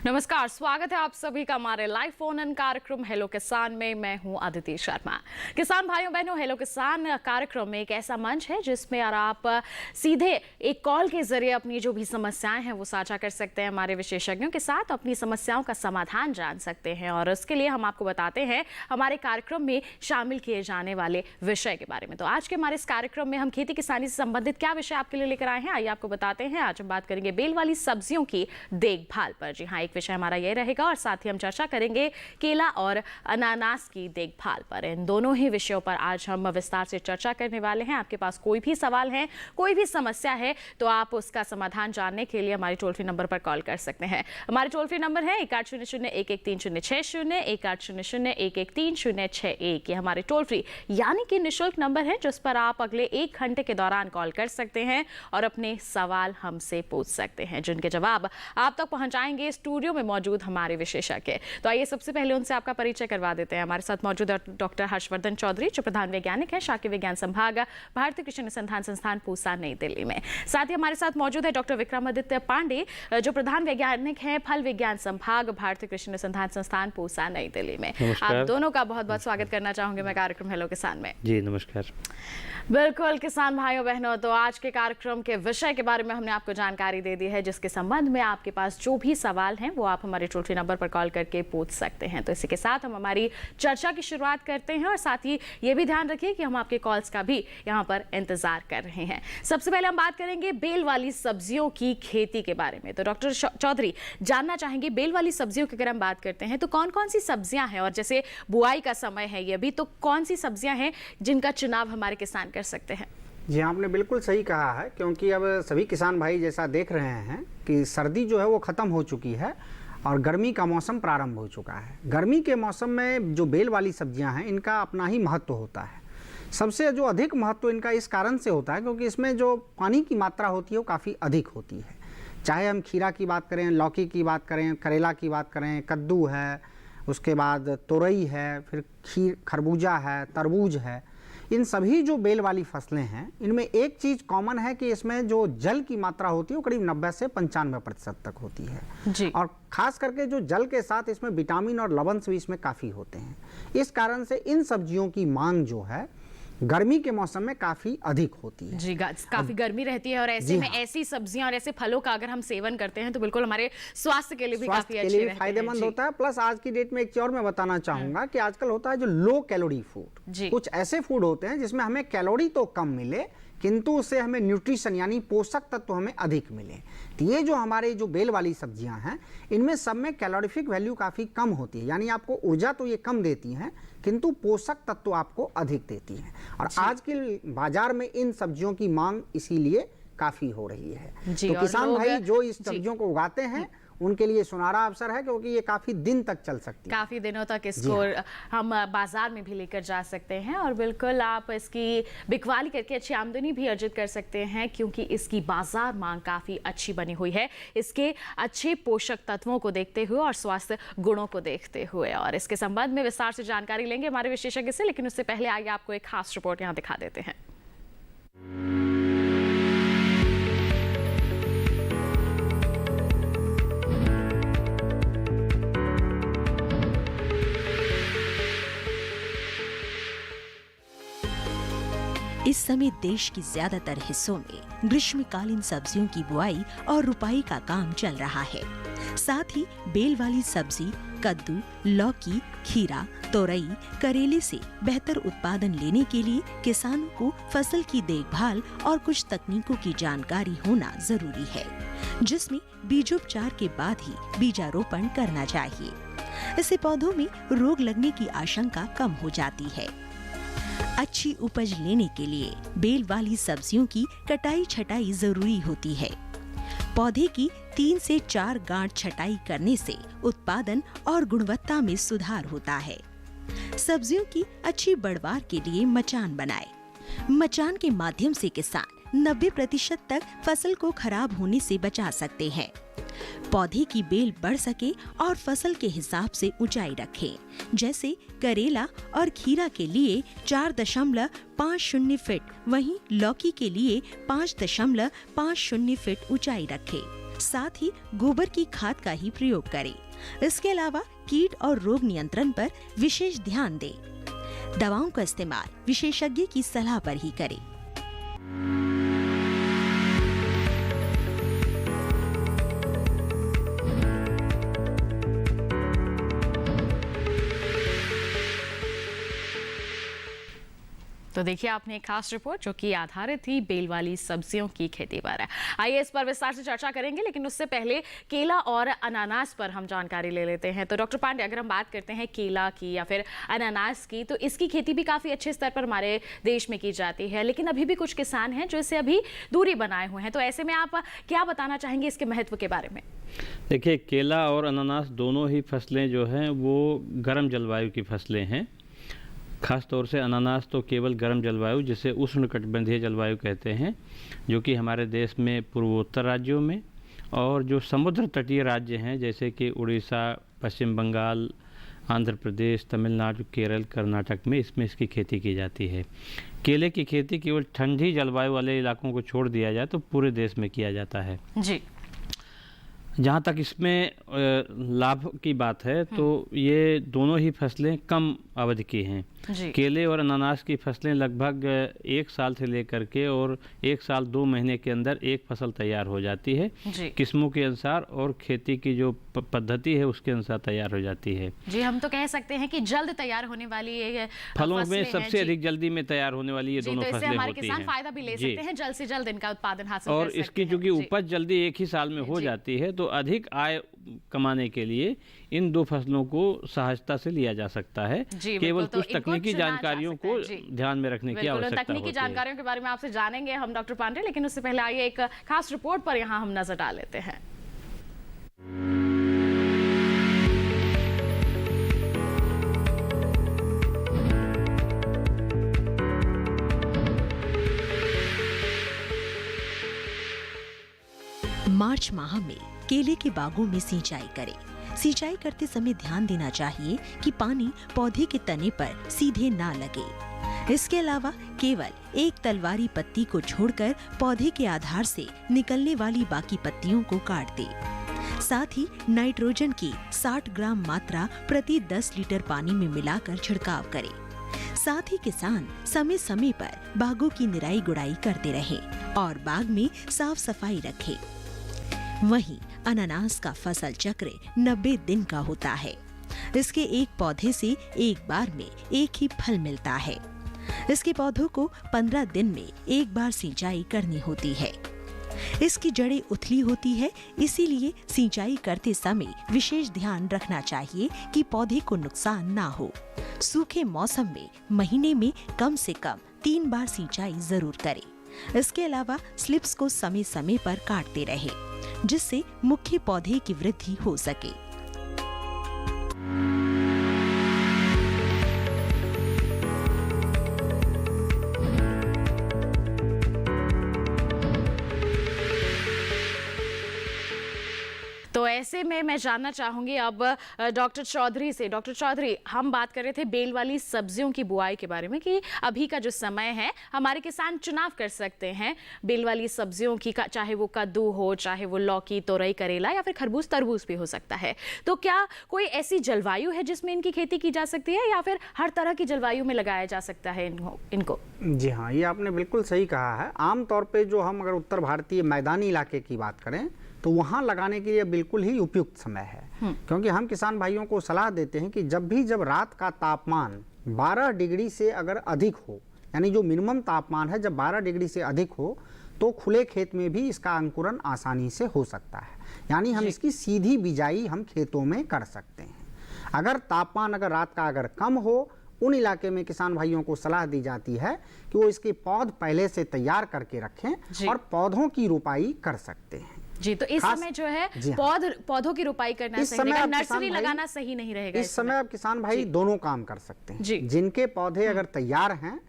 नमस्कार, स्वागत है आप सभी का हमारे लाइव फोन इन कार्यक्रम हेलो किसान में। मैं हूं अदिति शर्मा। किसान भाइयों बहनों, हेलो किसान कार्यक्रम में एक ऐसा मंच है जिसमें आप सीधे एक कॉल के जरिए अपनी जो भी समस्याएं हैं वो साझा कर सकते हैं हमारे विशेषज्ञों के साथ, अपनी समस्याओं का समाधान जान सकते हैं। और इसके लिए हम आपको बताते हैं हमारे कार्यक्रम में शामिल किए जाने वाले विषय के बारे में। तो आज के हमारे इस कार्यक्रम में हम खेती किसानी से संबंधित क्या विषय आपके लिए लेकर आए हैं, आइए आपको बताते हैं। आज हम बात करेंगे बेल वाली सब्जियों की देखभाल पर। जी हाँ, एक विषय हमारा ये रहेगा और साथ ही हम चर्चा करेंगे केला और अनानास की देखभाल पर। इन दोनों ही विषयों पर आज हम विस्तार से चर्चा करने वाले हैं। आपके पास कोई भी सवाल है, कोई भी समस्या है तो आप उसका समाधान जानने के लिए हमारे टोल फ्री नंबर पर कॉल कर सकते हैं। हमारे टोल फ्री नंबर है 1800-113060, 1800-113061। ये हमारे टोल फ्री यानी कि निःशुल्क नंबर है जिस पर आप अगले 1 घंटे के दौरान कॉल कर सकते हैं और अपने सवाल हमसे पूछ सकते हैं, जिनके जवाब आप तक पहुंचाएंगे स्टूडियो में मौजूद हमारे विशेषज्ञ। तो आइए सबसे पहले उनसे आपका परिचय करवा देते हैं। हमारे साथ मौजूद डॉक्टर हर्षवर्धन चौधरी, जो प्रधान वैज्ञानिक हैं शाकीय विज्ञान संभाग, भारतीय कृषि अनुसंधान संस्थान पूसा, नई दिल्ली में। साथ ही हमारे साथ मौजूद है डॉक्टर विक्रमादित्य पांडे, जो प्रधान वैज्ञानिक हैं फल विज्ञान संभाग, भारतीय कृषि अनुसंधान संस्थान पूसा, नई दिल्ली में। आप दोनों का बहुत बहुत स्वागत करना चाहूंगी मैं कार्यक्रम हेलो किसान में। जी नमस्कार। बिल्कुल किसान भाइयों बहनों, तो आज के कार्यक्रम के विषय के बारे में हमने आपको जानकारी दे दी है, जिसके संबंध में आपके पास जो भी सवाल हैं वो आप हमारे टोल फ्री नंबर पर कॉल करके पूछ सकते हैं। तो इसी के साथ हम हमारी चर्चा की शुरुआत करते हैं और साथ ही ये भी ध्यान रखिए कि हम आपके कॉल्स का भी यहाँ पर इंतजार कर रहे हैं। सबसे पहले हम बात करेंगे बेल वाली सब्जियों की खेती के बारे में। तो डॉक्टर चौधरी, जानना चाहेंगे बेल वाली सब्जियों की अगर हम बात करते हैं तो कौन कौन सी सब्जियां हैं, और जैसे बुआई का समय है ये भी, तो कौन सी सब्जियां हैं जिनका चुनाव हमारे किसान कर सकते हैं? जी, आपने बिल्कुल सही कहा है, क्योंकि अब सभी किसान भाई जैसा देख रहे हैं कि सर्दी जो है वो ख़त्म हो चुकी है और गर्मी का मौसम प्रारंभ हो चुका है। गर्मी के मौसम में जो बेल वाली सब्जियां हैं इनका अपना ही महत्व होता है। सबसे जो अधिक महत्व इनका इस कारण से होता है क्योंकि इसमें जो पानी की मात्रा होती है वो काफ़ी अधिक होती है। चाहे हम खीरा की बात करें, लौकी की बात करें, करेला की बात करें, कद्दू है, उसके बाद तोरई है, फिर खरबूजा है, तरबूज है, इन सभी जो बेल वाली फसलें हैं इनमें एक चीज़ कॉमन है कि इसमें जो जल की मात्रा होती है वो करीब 90 से 95% तक होती है जी। और खास करके जो जल के साथ इसमें विटामिन और लवण भी इसमें काफ़ी होते हैं। इस कारण से इन सब्जियों की मांग जो है गर्मी के मौसम में काफी अधिक होती है। जी, काफी गर्मी रहती है और ऐसे में ऐसी सब्जियां और ऐसे फलों का अगर हम सेवन करते हैं तो बिल्कुल हमारे स्वास्थ्य के लिए भी काफी अच्छे रहते हैं, फायदेमंद होता है। प्लस आज की डेट में एक चीज और मैं बताना चाहूंगा कि आजकल होता है जो लो कैलोरी फूड, कुछ ऐसे फूड होते हैं जिसमें हमें कैलोरी तो कम मिले किंतु उससे हमें न्यूट्रिशन यानी पोषक तत्व हमें अधिक मिले। तो ये जो हमारे जो बेल वाली सब्जियां हैं इनमें सब में कैलोरीफिक वैल्यू काफ़ी कम होती है, यानी आपको ऊर्जा तो ये कम देती हैं किंतु पोषक तत्व आपको अधिक देती हैं। और आज के बाजार में इन सब्जियों की मांग इसीलिए काफ़ी हो रही है। तो किसान भाई जो इस सब्जियों को उगाते हैं उनके लिए सुनहरा अवसर है, क्योंकि ये काफी दिन तक चल सकती है। काफी दिनों तक इसको हम बाजार में भी लेकर जा सकते हैं और बिल्कुल आप इसकी बिकवाली करके अच्छी आमदनी भी अर्जित कर सकते हैं, क्योंकि इसकी बाजार मांग काफी अच्छी बनी हुई है इसके अच्छे पोषक तत्वों को देखते हुए और स्वास्थ्य गुणों को देखते हुए। और इसके संबंध में विस्तार से जानकारी लेंगे हमारे विशेषज्ञ से, लेकिन उससे पहले आइए आपको एक खास रिपोर्ट यहाँ दिखा देते हैं। इस समय देश के ज्यादातर हिस्सों में ग्रीष्मकालीन सब्जियों की बुआई और रुपाई का काम चल रहा है। साथ ही बेल वाली सब्जी, कद्दू, लौकी, खीरा, तोरई, करेले से बेहतर उत्पादन लेने के लिए किसानों को फसल की देखभाल और कुछ तकनीकों की जानकारी होना जरूरी है, जिसमें बीजोपचार के बाद ही बीजारोपण करना चाहिए। इससे पौधों में रोग लगने की आशंका कम हो जाती है। अच्छी उपज लेने के लिए बेल वाली सब्जियों की कटाई छटाई जरूरी होती है। पौधे की 3 से 4 गांठ छटाई करने से उत्पादन और गुणवत्ता में सुधार होता है। सब्जियों की अच्छी बढ़वार के लिए मचान बनाएं। मचान के माध्यम से किसान 90% तक फसल को खराब होने से बचा सकते हैं। पौधे की बेल बढ़ सके और फसल के हिसाब से ऊंचाई रखें। जैसे करेला और खीरा के लिए 4.50 फीट, वहीं लौकी के लिए 5.50 फीट ऊंचाई रखें। साथ ही गोबर की खाद का ही प्रयोग करें। इसके अलावा कीट और रोग नियंत्रण पर विशेष ध्यान दें। दवाओं का इस्तेमाल विशेषज्ञ की सलाह पर ही करें। तो देखिए आपने एक खास रिपोर्ट जो कि आधारित थी बेल वाली सब्जियों की खेती पर। आइए इस पर विस्तार से चर्चा करेंगे, लेकिन उससे पहले केला और अनानास पर हम जानकारी ले लेते हैं। तो डॉक्टर पांडे, अगर हम बात करते हैं केला की या फिर अनानास की, तो इसकी खेती भी काफ़ी अच्छे स्तर पर हमारे देश में की जाती है, लेकिन अभी भी कुछ किसान हैं जो इससे अभी दूरी बनाए हुए हैं। तो ऐसे में आप क्या बताना चाहेंगे इसके महत्व के बारे में? देखिए, केला और अनानास दोनों ही फसलें जो हैं वो गर्म जलवायु की फसलें हैं। खास तौर से अनानास तो केवल गर्म जलवायु, जिसे उष्णकटिबंधीय जलवायु कहते हैं, जो कि हमारे देश में पूर्वोत्तर राज्यों में और जो समुद्र तटीय राज्य हैं जैसे कि उड़ीसा, पश्चिम बंगाल, आंध्र प्रदेश, तमिलनाडु, केरल, कर्नाटक में इसकी खेती की जाती है। केले की खेती केवल ठंडी जलवायु वाले इलाकों को छोड़ दिया जाए तो पूरे देश में किया जाता है जी। जहाँ तक इसमें लाभ की बात है तो ये दोनों ही फसलें कम अवधि की हैं। केले और अनानास की फसलें लगभग 1 साल से लेकर के और 1 साल 2 महीने के अंदर एक फसल तैयार हो जाती है। किस्मों के अनुसार और खेती की जो पद्धति है उसके अनुसार तैयार हो जाती है। जी, हम तो कह सकते हैं कि जल्द तैयार होने वाली ये फलों में सबसे अधिक जल्दी में तैयार होने वाली ये दोनों फसलें हमारे होती किसान हैं। फायदा भी ले सकते हैं, जल्द से जल्द इनका उत्पादन हासिल और कर सकते इसकी हैं। चूंकि उपज जल्दी एक ही साल में हो जाती है तो अधिक आय कमाने के लिए इन 2 फसलों को सहजता से लिया जा सकता है। केवल तो कुछ तकनीकी जानकारियों को ध्यान में रखने की आवश्यकता होती है। तकनीकी जानकारियों के बारे में आपसे जानेंगे हम डॉक्टर पांडे, लेकिन उससे पहले आइए एक खास रिपोर्ट पर यहाँ हम नजर डाल लेते हैं। मार्च माह में केले के बागों में सिंचाई करें। सिंचाई करते समय ध्यान देना चाहिए कि पानी पौधे के तने पर सीधे ना लगे। इसके अलावा केवल एक तलवारी पत्ती को छोड़कर पौधे के आधार से निकलने वाली बाकी पत्तियों को काट दें। साथ ही नाइट्रोजन की 60 ग्राम मात्रा प्रति 10 लीटर पानी में मिलाकर छिड़काव करें। साथ ही किसान समय समय पर बागों की निराई गुड़ाई करते रहें और बाग में साफ सफाई रखें। वहीं अनानास का फसल चक्र 90 दिन का होता है। इसके एक पौधे से एक बार में एक ही फल मिलता है। इसके पौधों को 15 दिन में एक बार सिंचाई करनी होती है। इसकी जड़ें उथली होती है, इसीलिए सिंचाई करते समय विशेष ध्यान रखना चाहिए कि पौधे को नुकसान ना हो। सूखे मौसम में महीने में कम से कम 3 बार सिंचाई जरूर करें। इसके अलावा स्लिप्स को समय समय पर काटते रहें, जिससे मुख्य पौधे की वृद्धि हो सके। तो ऐसे में मैं जानना चाहूंगी अब डॉक्टर चौधरी से। डॉक्टर चौधरी, हम बात कर रहे थे बेल वाली सब्जियों की बुआई के बारे में कि अभी का जो समय है हमारे किसान चुनाव कर सकते हैं बेल वाली सब्जियों की, चाहे वो कद्दू हो, चाहे वो लौकी, तोरई, करेला या फिर खरबूज, तरबूज भी हो सकता है। तो क्या कोई ऐसी जलवायु है जिसमें इनकी खेती की जा सकती है या फिर हर तरह की जलवायु में लगाया जा सकता है इनको? जी हाँ, ये आपने बिल्कुल सही कहा है। आमतौर पे जो हम अगर उत्तर भारतीय मैदानी इलाके की बात करें तो वहाँ लगाने के लिए बिल्कुल ही उपयुक्त समय है, क्योंकि हम किसान भाइयों को सलाह देते हैं कि जब रात का तापमान 12 डिग्री से अगर अधिक हो, यानी जो मिनिमम तापमान है जब 12 डिग्री से अधिक हो, तो खुले खेत में भी इसका अंकुरण आसानी से हो सकता है। यानी हम इसकी सीधी बिजाई हम खेतों में कर सकते हैं। अगर तापमान अगर रात का अगर कम हो, उन इलाके में किसान भाइयों को सलाह दी जाती है कि वो इसके पौध पहले से तैयार करके रखें और पौधों की रोपाई कर सकते हैं। जी, तो इस समय जो है पौधों की रोपाई करना सही रहेगा, नर्सरी लगाना सही नहीं रहेगा। इस समय अब किसान भाई दोनों काम कर सकते हैं। जिनके पौधे अगर तैयार हैं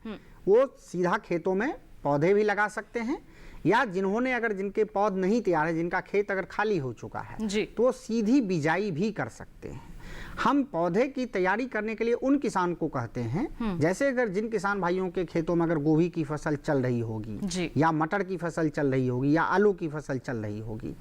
वो सीधा खेतों में पौधे भी लगा सकते हैं, या जिन्होंने अगर जिनके पौध नहीं तैयार है, जिनका खेत अगर खाली हो चुका है, तो वो सीधी बिजाई भी कर सकते हैं। हम पौधे की तैयारी करने के लिए उन किसान को कहते हैं, जैसे अगर जिन किसान भाइयों के खेतों में अगर गोभी की फसल चल रही होगी या मटर की फसल चल रही होगी या आलू की फसल चल रही होगी,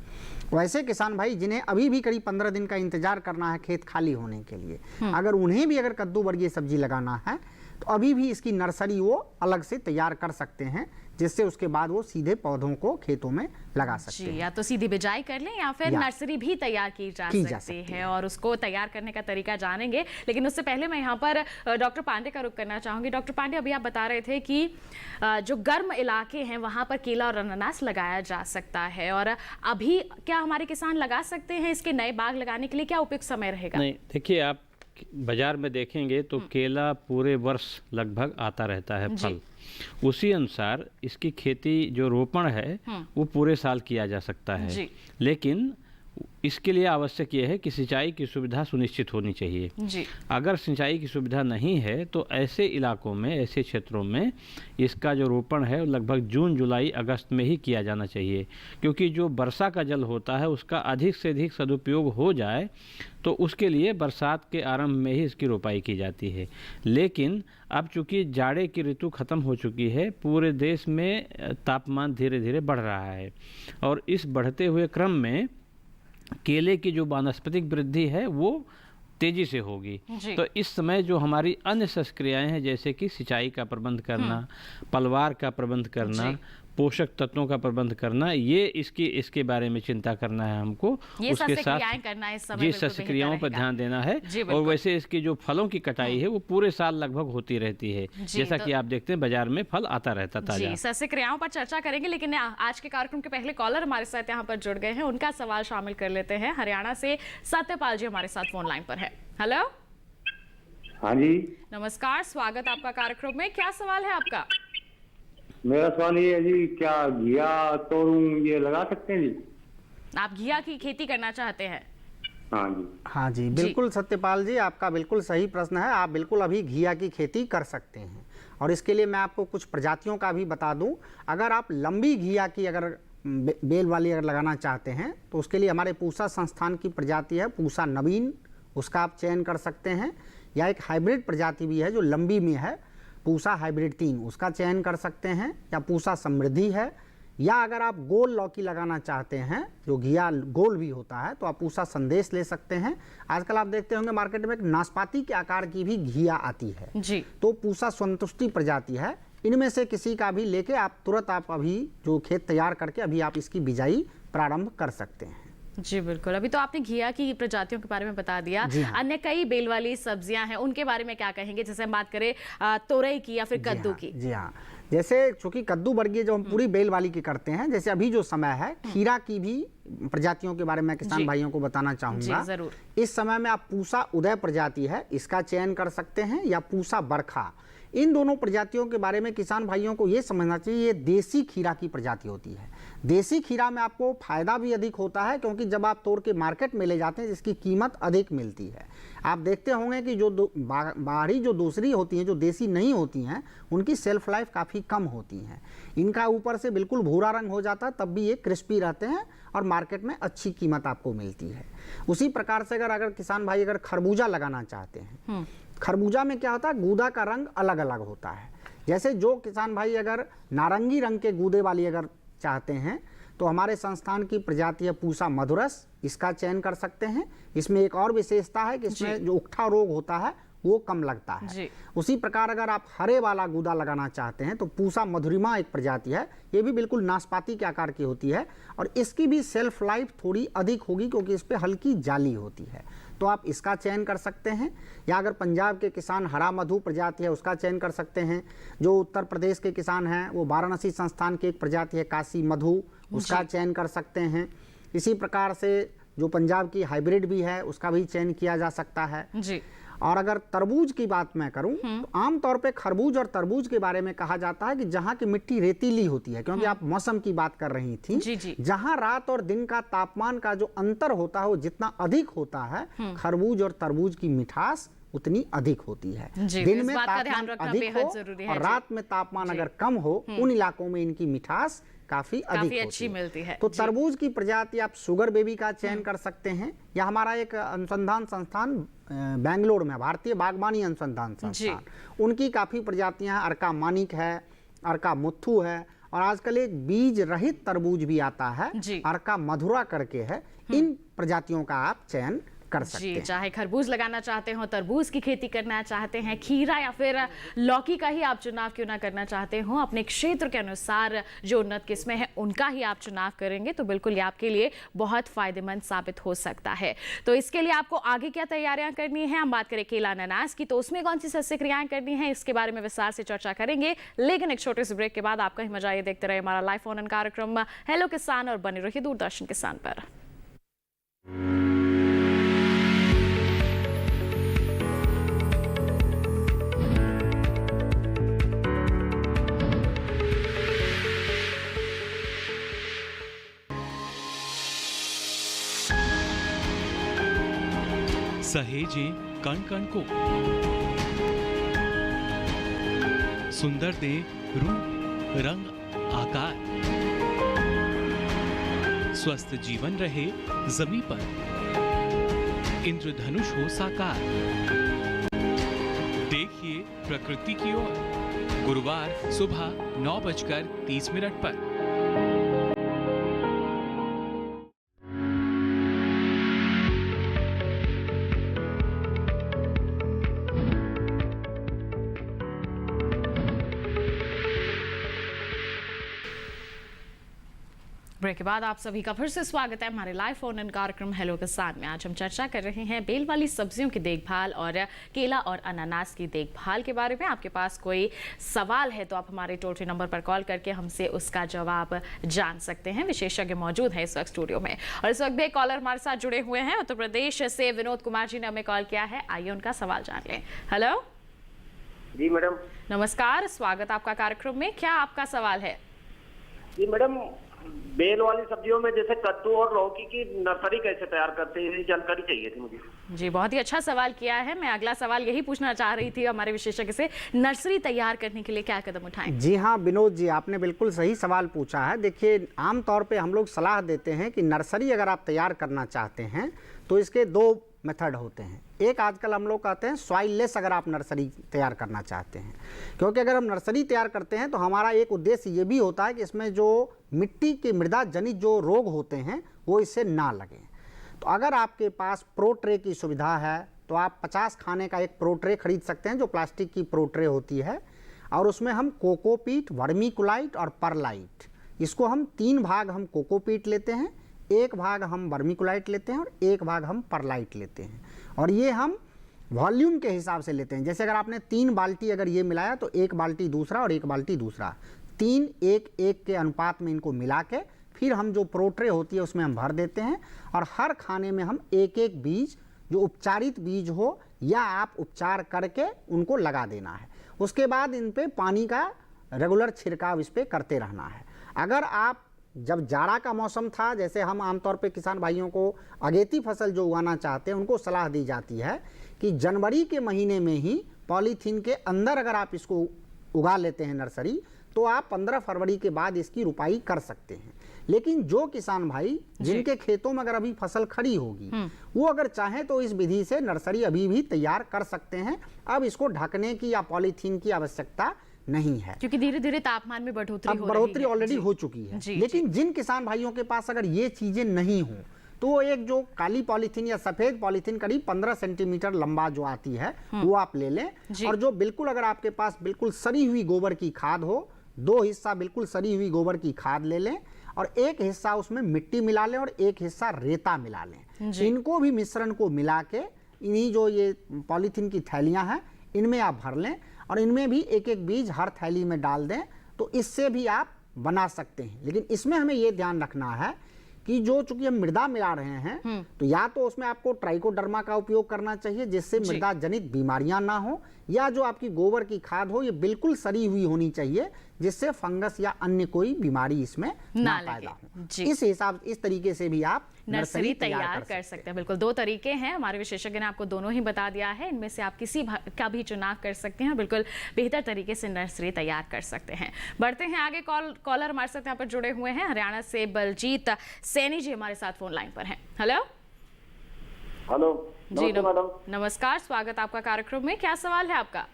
वैसे किसान भाई जिन्हें अभी भी करीब 15 दिन का इंतजार करना है खेत खाली होने के लिए, अगर उन्हें भी अगर कद्दू वर्गीय सब्जी लगाना है तो अभी भी इसकी नर्सरी वो अलग से तैयार कर सकते हैं, जिससे उसके बाद वो सीधे पौधों को खेतों में लगा सकते हैं। या तो सीधी बिजाई कर लें या फिर नर्सरी भी तैयार की जा सकती है और उसको तैयार करने का तरीका जानेंगे। लेकिन उससे पहले मैं यहाँ पर डॉक्टर पांडे का रुख करना चाहूंगी। डॉक्टर पांडे, अभी आप बता रहे थे कि जो गर्म इलाके हैं वहां पर केला और अनानास लगाया जा सकता है, और अभी क्या हमारे किसान लगा सकते हैं इसके नए बाग लगाने के लिए? क्या उपयुक्त समय रहेगा? नहीं, देखिए आप बाजार में देखेंगे तो केला पूरे वर्ष लगभग आता रहता है फल। उसी अनुसार इसकी खेती जो रोपण है वो पूरे साल किया जा सकता है, लेकिन इसके लिए आवश्यक ये है कि सिंचाई की सुविधा सुनिश्चित होनी चाहिए जी। अगर सिंचाई की सुविधा नहीं है तो ऐसे इलाकों में, ऐसे क्षेत्रों में इसका जो रोपण है लगभग जून, जुलाई, अगस्त में ही किया जाना चाहिए, क्योंकि जो वर्षा का जल होता है उसका अधिक से अधिक सदुपयोग हो जाए तो उसके लिए बरसात के आरंभ में ही इसकी रोपाई की जाती है। लेकिन अब चूंकि जाड़े की ऋतु खत्म हो चुकी है, पूरे देश में तापमान धीरे धीरे बढ़ रहा है और इस बढ़ते हुए क्रम में केले की जो वानस्पतिक वृद्धि है वो तेजी से होगी। तो इस समय जो हमारी अन्य शस्त्रक्रियाएं हैं, जैसे कि सिंचाई का प्रबंध करना, पलवार का प्रबंध करना, पोषक तत्वों का प्रबंध करना, ये इसके बारे में चिंता करना है हमको। उसके साथ करना है, जी शस्त्रक्रियाओं पर ध्यान देना है। और वैसे इसकी जो फलों की कटाई है वो पूरे साल लगभग होती रहती है, जैसा कि आप देखते हैं बाजार में फल आता रहता ताजा। शस्त्रक्रियाओं पर चर्चा करेंगे, लेकिन आज के कार्यक्रम के पहले कॉलर हमारे साथ यहाँ पर जुड़ गए हैं, उनका सवाल शामिल कर लेते हैं। हरियाणा से सत्यपाल जी हमारे साथ फोन लाइन पर है। हेलो, हाँ जी नमस्कार, स्वागत आपका कार्यक्रम में। क्या सवाल है आपका? मेरा सवाल ये है जी, क्या घिया तोरूं ये लगा सकते हैं जी? आप घिया की खेती करना चाहते हैं? हाँ जी बिल्कुल सत्यपाल जी, आपका बिल्कुल सही प्रश्न है। आप बिल्कुल अभी घिया की खेती कर सकते हैं, और इसके लिए मैं आपको कुछ प्रजातियों का भी बता दूं। अगर आप लंबी घिया की अगर बेल वाली अगर लगाना चाहते हैं तो उसके लिए हमारे पूसा संस्थान की प्रजाति है पूसा नवीन, उसका आप चयन कर सकते हैं, या एक हाइब्रिड प्रजाति भी है जो लंबी में है पूसा हाइब्रिड 3, उसका चयन कर सकते हैं, या पूसा समृद्धि है, या अगर आप गोल लौकी लगाना चाहते हैं जो घिया गोल भी होता है तो आप पूसा संदेश ले सकते हैं। आजकल आप देखते होंगे मार्केट में एक नाशपाती के आकार की भी घिया आती है जी, तो पूसा संतुष्टि प्रजाति है। इनमें से किसी का भी लेके आप तुरंत आप अभी जो खेत तैयार करके अभी आप इसकी बिजाई प्रारंभ कर सकते हैं। जी बिल्कुल। अभी तो आपने घिया की प्रजातियों के बारे में बता दिया। हाँ। अन्य कई बेल वाली सब्जियां हैं, उनके बारे में क्या कहेंगे? जैसे हम बात करें तोरई की या फिर कद्दू की। जी हाँ, जैसे चूंकि कद्दू वर्गीय जो हम पूरी बेल वाली की करते हैं, जैसे अभी जो समय है खीरा की भी प्रजातियों के बारे में किसान भाइयों को बताना चाहूंगा। जरूर। इस समय में आप पूसा उदय प्रजाति है इसका चयन कर सकते हैं, या पूसा बरखा। इन दोनों प्रजातियों के बारे में किसान भाइयों को ये समझना चाहिए, ये देसी खीरा की प्रजाति होती है। देसी खीरा में आपको फायदा भी अधिक होता है, क्योंकि जब आप तोड़ के मार्केट में ले जाते हैं जिसकी कीमत अधिक मिलती है। आप देखते होंगे कि जो बाहरी जो दूसरी होती हैं जो देसी नहीं होती हैं उनकी सेल्फ लाइफ काफ़ी कम होती हैं। इनका ऊपर से बिल्कुल भूरा रंग हो जाता है तब भी ये क्रिस्पी रहते हैं और मार्केट में अच्छी कीमत आपको मिलती है। उसी प्रकार से अगर किसान भाई अगर खरबूजा लगाना चाहते हैं, खरबूजा में क्या होता है, गूदा का रंग अलग अलग होता है। जैसे जो किसान भाई अगर नारंगी रंग के गूदे वाली अगर चाहते हैं तो हमारे संस्थान की प्रजाति है पूसा मधुरस, इसका चयन कर सकते हैं। इसमें एक और विशेषता है कि इसमें जो उकठा रोग होता है वो कम लगता है। उसी प्रकार अगर आप हरे वाला गूदा लगाना चाहते हैं तो पूसा मधुरिमा एक प्रजाति है, ये भी बिल्कुल नाशपाती के आकार की होती है और इसकी भी सेल्फ लाइफ थोड़ी अधिक होगी क्योंकि इस पर हल्की जाली होती है, तो आप इसका चयन कर सकते हैं। या अगर पंजाब के किसान हरा मधु प्रजाति है उसका चयन कर सकते हैं। जो उत्तर प्रदेश के किसान हैं वो वाराणसी संस्थान की एक प्रजाति है काशी मधु, उसका चयन कर सकते हैं। इसी प्रकार से जो पंजाब की हाइब्रिड भी है उसका भी चयन किया जा सकता है जी। और अगर तरबूज की बात मैं करूं तो आमतौर पे खरबूज और तरबूज के बारे में कहा जाता है कि जहां की मिट्टी रेतीली होती है, क्योंकि आप मौसम की बात कर रही थी, जहां रात और दिन का तापमान का जो अंतर होता है वो जितना अधिक होता है, खरबूज और तरबूज की मिठास उतनी अधिक होती है। दिन में तापमान अधिक हो और रात में तापमान अगर कम हो, उन इलाकों में इनकी मिठास काफी अधिक होती अच्छी मिलती है। तो जी। तरबूज की प्रजाति आप शुगर बेबी का चयन कर सकते हैं, या हमारा एक अनुसंधान संस्थान बेंगलोर में, भारतीय बागवानी अनुसंधान संस्थान, उनकी काफी प्रजातियां, अर्का मानिक है, अर्का मुथु है, और आजकल एक बीज रहित तरबूज भी आता है, अर्का मधुरा करके है। इन प्रजातियों का आप चयन कर सकते हैं। चाहे खरबूज लगाना चाहते हो, तरबूज की खेती करना चाहते हैं, खीरा या फिर लौकी का ही आप चुनाव क्यों ना करना चाहते हो, अपने क्षेत्र के अनुसार जो उन्नत किस्में हैं उनका ही आप चुनाव करेंगे तो बिल्कुल ये आपके लिए बहुत फायदेमंद साबित हो सकता है। तो इसके लिए आपको आगे क्या तैयारियां करनी है, हम बात करें केला अनानास की, तो उसमें कौन सी सस्य क्रियाएं करनी है, इसके बारे में विस्तार से चर्चा करेंगे। लेकिन एक छोटे से ब्रेक के बाद आपका ही मजा ये देखते रहे हमारा लाइव फोन इन कार्यक्रम हेलो किसान, और बने रहिए दूरदर्शन किसान पर। सहेजें कण कण को, सुंदर दे रूप रंग आकार, स्वस्थ जीवन रहे जमी पर, इंद्रधनुष हो साकार। देखिए प्रकृति की ओर, गुरुवार सुबह 9:30 पर। ब्रेक के बाद आप सभी का फिर से स्वागत है हमारे लाइव फोन इन कार्यक्रम हेलो किसान में। आज हम चर्चा कर रहे हैं बेल वाली सब्जियों की देखभाल और केला और अनानास की देखभाल के बारे में। आपके पास कोई सवाल है तो आप हमारे टोल फ्री नंबर पर कॉल करके हमसे उसका जवाब जान सकते हैं। विशेषज्ञ मौजूद हैं इस वक्त स्टूडियो में, और इस वक्त भी एक कॉलर हमारे साथ जुड़े हुए हैं। उत्तर प्रदेश से विनोद कुमार जी ने हमें कॉल किया है, आइए उनका सवाल जान लें। हेलो जी मैडम। नमस्कार, स्वागत आपका कार्यक्रम में। क्या आपका सवाल है? जी मैडम, बेल वाली सब्जियों में जैसे कद्दू और लौकी की नर्सरी कैसे तैयार करते हैं, जानकारी चाहिए थी मुझे। जी, बहुत ही अच्छा सवाल किया है। मैं अगला सवाल यही पूछना चाह रही थी हमारे विशेषज्ञ से, नर्सरी तैयार करने के लिए क्या कदम उठाएं? जी हाँ विनोद जी, आपने बिल्कुल सही सवाल पूछा है। देखिए, आमतौर पे हम लोग सलाह देते हैं कि नर्सरी अगर आप तैयार करना चाहते हैं तो इसके दो मेथड होते हैं। एक आजकल हम लोग कहते हैं सॉइललेस, अगर आप नर्सरी तैयार करना चाहते हैं, क्योंकि अगर हम नर्सरी तैयार करते हैं तो हमारा एक उद्देश्य ये भी होता है कि इसमें जो मिट्टी के मृदा जनित जो रोग होते हैं वो इससे ना लगें। तो अगर आपके पास प्रो ट्रे की सुविधा है तो आप 50 खाने का एक प्रो ट्रे खरीद सकते हैं, जो प्लास्टिक की प्रो ट्रे होती है, और उसमें हम कोकोपीट, वर्मीकुलाइट और परलाइट, इसको हम 3 भाग हम कोकोपीट लेते हैं, 1 भाग हम वर्मीकुलाइट लेते हैं और 1 भाग हम परलाइट लेते हैं, और ये हम वॉल्यूम के हिसाब से लेते हैं। जैसे अगर आपने 3 बाल्टी अगर ये मिलाया तो 1 बाल्टी दूसरा और 1 बाल्टी दूसरा, 3 1 1 के अनुपात में इनको मिला के फिर हम जो प्रोट्रे होती है उसमें हम भर देते हैं, और हर खाने में हम 1-1 बीज, जो उपचारित बीज हो या आप उपचार करके उनको लगा देना है। उसके बाद इन पे पानी का रेगुलर छिड़काव इस पे करते रहना है। अगर आप जब जाड़ा का मौसम था, जैसे हम आमतौर पे किसान भाइयों को अगेती फसल जो उगाना चाहते हैं उनको सलाह दी जाती है कि जनवरी के महीने में ही पॉलीथीन के अंदर अगर आप इसको उगा लेते हैं नर्सरी, तो आप 15 फरवरी के बाद इसकी रुपाई कर सकते हैं। लेकिन जो किसान भाई जिनके खेतों में अगर अभी फसल खड़ी होगी, वो अगर चाहें तो इस विधि से नर्सरी अभी भी तैयार कर सकते हैं। अब इसको ढकने की या पॉलीथीन की आवश्यकता नहीं है, क्योंकि धीरे धीरे तापमान में बढ़ोतरी ऑलरेडी हो चुकी है। लेकिन जिन किसान भाइयों के पास अगर ये चीजें नहीं हो तो वो एक जो काली पॉलीथीन या सफेद पॉलीथीन करीब 15 सेंटीमीटर लंबा जो आती है वो आप ले लें, और जो बिल्कुल अगर आपके पास बिल्कुल सड़ी हुई गोबर की खाद हो, 2 हिस्सा बिल्कुल सड़ी हुई गोबर की खाद ले लें, और 1 हिस्सा उसमें मिट्टी मिला लें और 1 हिस्सा रेता मिला लें। इनको भी मिश्रण को मिला के इन्हीं जो ये पॉलीथीन की थैलियां हैं इनमें आप भर लें, और इनमें भी 1-1 बीज हर थैली में डाल दें, तो इससे भी आप बना सकते हैं। लेकिन इसमें हमें ये ध्यान रखना है कि जो चूंकि हम मृदा मिला रहे हैं, तो या तो उसमें आपको ट्राइकोडर्मा का उपयोग करना चाहिए जिससे मृदा जनित बीमारियां ना हो, या जो आपकी गोबर की खाद हो ये बिल्कुल सड़ी हुई होनी चाहिए जिससे फंगस या अन्य कोई बीमारी इसमें ना पैदा हो। जी। इस तरीके से भी आप नर्सरी तैयार कर सकते हैं। बिल्कुल 2 तरीके हैं, हमारे विशेषज्ञ ने आपको दोनों ही बता दिया है। इनमें से आप किसी का भी चुनाव कर सकते हैं, बिल्कुल बेहतर तरीके से नर्सरी तैयार कर सकते हैं। बढ़ते हैं आगे। कॉलर हमारे साथ यहाँ पर जुड़े हुए हैं हरियाणा से बलजीत सैनी जी हमारे साथ फोन लाइन पर हैं। हेलो हेलो जी मैडम। नमस्कार, स्वागत आपका कार्यक्रम में। क्या सवाल है आपका?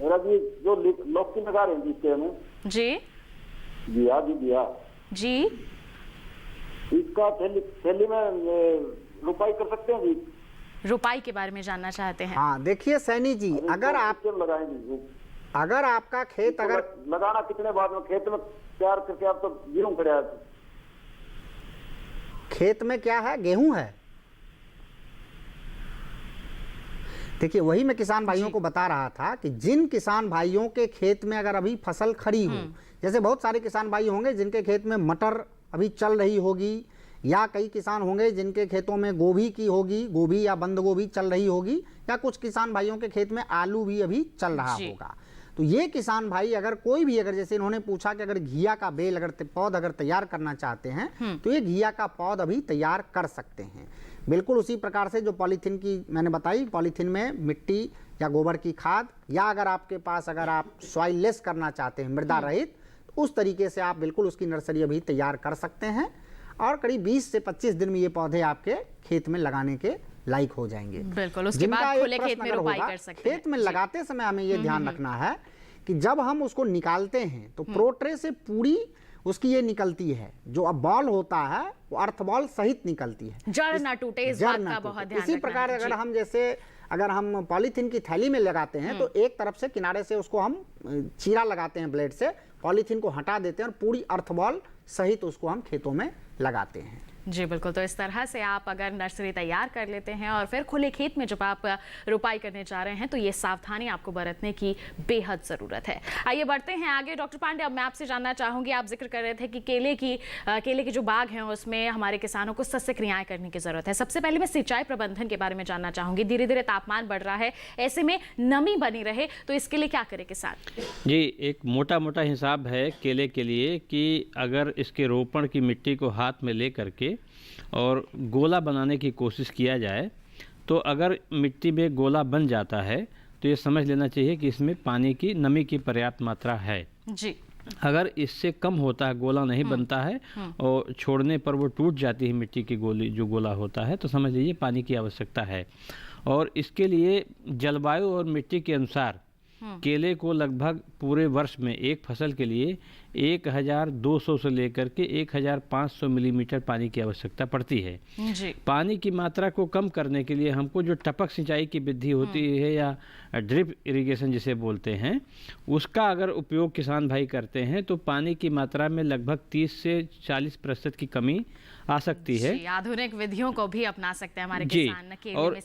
मेरा जी जो लौकी लगा रहे हैं इसके में जी जी इसका थैली में रुपाई कर सकते हैं जी? रुपाई के बारे में जानना चाहते हैं? हाँ, देखिए सैनी जी, अगर आप लगाएंगे, अगर आपका खेत अगर लगाना कितने बाद में खेत में तैयार करके आप तो गेहूं खड़े हैं। खेत में क्या है? गेहूं है। देखिए वही मैं किसान भाइयों को बता रहा था कि जिन किसान भाइयों के खेत में अगर अभी फसल खड़ी हो, जैसे बहुत सारे किसान भाई होंगे जिनके खेत में मटर अभी चल रही होगी, या कई किसान होंगे जिनके खेतों में गोभी की होगी, गोभी या बंद गोभी चल रही होगी, या कुछ किसान भाइयों के खेत में आलू भी अभी चल रहा होगा। तो ये किसान भाई अगर कोई भी, अगर जैसे इन्होंने पूछा कि अगर घिया का बेल अगर पौध अगर तैयार करना चाहते हैं तो ये घिया का पौध अभी तैयार कर सकते हैं। बिल्कुल उसी प्रकार से जो पॉलीथीन की मैंने बताई, पॉलीथीन में मिट्टी या गोबर की खाद, या अगर आपके पास अगर आप सॉइल लेस करना चाहते हैं, मृदा रहित, तो उस तरीके से आप बिल्कुल उसकी नर्सरी अभी तैयार कर सकते हैं और करीब 20 से 25 दिन में ये पौधे आपके खेत में लगाने के लायक हो जाएंगे। बिल्कुल, उसके बाद खुले खेत में रोपाई कर सकते हैं। खेत में लगाते समय हमें ये ध्यान रखना है कि जब हम उसको निकालते हैं तो प्रोट्रे से पूरी उसकी ये निकलती है, जो अब बॉल होता है वो अर्थ बॉल सहित निकलती है, जड़ ना टूटे, इस बात का बहुत ध्यान इसी प्रकार अगर हम जैसे अगर हम पॉलीथीन की थैली में लगाते हैं तो एक तरफ से किनारे से उसको हम चीरा लगाते हैं ब्लेड से, पॉलीथीन को हटा देते हैं और पूरी अर्थ बॉल सहित उसको हम खेतों में लगाते हैं। जी बिल्कुल, तो इस तरह से आप अगर नर्सरी तैयार कर लेते हैं और फिर खुले खेत में जब आप रुपाई करने जा रहे हैं तो ये सावधानी आपको बरतने की बेहद ज़रूरत है। आइए बढ़ते हैं आगे। डॉक्टर पांडे, अब मैं आपसे जानना चाहूँगी, आप जिक्र कर रहे थे कि केले के जो बाग हैं उसमें हमारे किसानों को सख्त क्रियाएँ करने की ज़रूरत है। सबसे पहले मैं सिंचाई प्रबंधन के बारे में जानना चाहूँगी। धीरे धीरे तापमान बढ़ रहा है, ऐसे में नमी बनी रहे तो इसके लिए क्या करे किसान? जी, एक मोटा मोटा हिसाब है केले के लिए कि अगर इसके रोपण की मिट्टी को हाथ में ले करके और गोला बनाने की कोशिश किया जाए तो अगर मिट्टी में गोला बन जाता है तो ये समझ लेना चाहिए कि इसमें पानी की नमी की पर्याप्त मात्रा है जी। अगर इससे कम होता है, गोला नहीं बनता है और छोड़ने पर वो टूट जाती है मिट्टी की गोली, जो गोला होता है, तो समझ लीजिए पानी की आवश्यकता है। और इसके लिए जलवायु और मिट्टी के अनुसार केले को लगभग पूरे वर्ष में एक फसल के लिए 1200 से लेकर के 1500 मिलीमीटर पानी की आवश्यकता पड़ती है जी। पानी की मात्रा को कम करने के लिए हमको जो टपक सिंचाई की विधि होती है या ड्रिप इरिगेशन जिसे बोलते हैं, उसका अगर उपयोग किसान भाई करते हैं तो पानी की मात्रा में लगभग 30 से 40% की कमी आ सकती है। आधुनिक विधियों को भी अपना सकते हैं हमारे किसान केले और में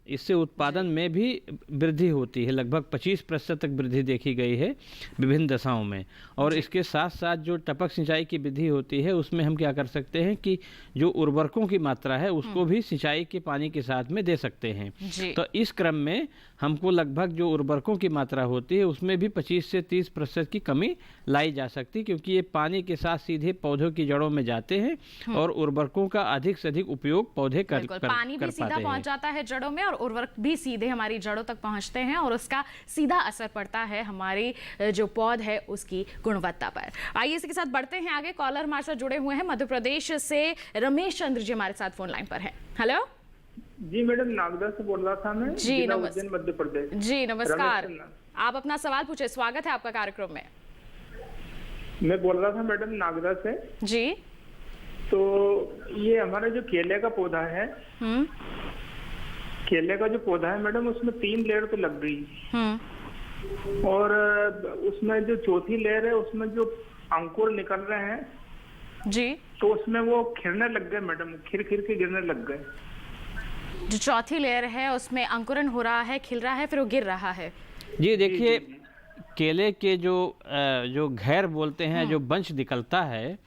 इससे उत्पादन में भी वृद्धि होती है। लगभग 25% तक वृद्धि देखी गई है विभिन्न दशाओं में। और इसके साथ साथ जो टपक सिंचाई की विधि होती है उसमें हम क्या कर सकते हैं कि जो उर्वरकों की मात्रा है उसको भी सिंचाई के पानी के साथ में दे सकते हैं। तो इस क्रम में हमको लगभग जो उर्वरकों की मात्रा होती है उसमें भी 25 से 30% की कमी लाई जा सकती है, क्योंकि ये पानी के साथ सीधे पौधों की जड़ों में जाते हैं और उर्वरकों का अधिक से अधिक उपयोग पौधे कर पानी भी सीधा पहुंच जाता है जड़ों में और उर्वरक भी सीधे हमारी जड़ों तक पहुंचते हैं और उसका सीधा असर पड़ता है हमारी जो पौध है उसकी गुणवत्ता पर। आइए इसी के साथ बढ़ते हैं आगे। कॉलर हमारे साथ जुड़े हुए हैं मध्य प्रदेश से रमेश चंद्र जी हमारे साथ फोन लाइन पर हैं। हेलो जी मैडम, नागदा से बोल रहा था मैं जी। नमस्कार मध्य प्रदेश जी, नमस्कार। आप अपना सवाल पूछे, स्वागत है आपका कार्यक्रम में। मैं बोल रहा था मैडम नागदा से जी। तो ये हमारा जो केले का पौधा है, केले का जो पौधा है मैडम, उसमें 3 लेयर तो लग गई और उसमें जो चौथी लेयर है उसमें जो अंकुर निकल रहे हैं जी, तो उसमें वो खिलने लग गए मैडम, खिर के गिरने लग गए। जो चौथी लेयर है उसमें अंकुरन हो रहा है, खिल रहा है, फिर वो गिर रहा है जी। देखिए केले के जो घेर बोलते हैं, जो बंच निकलता है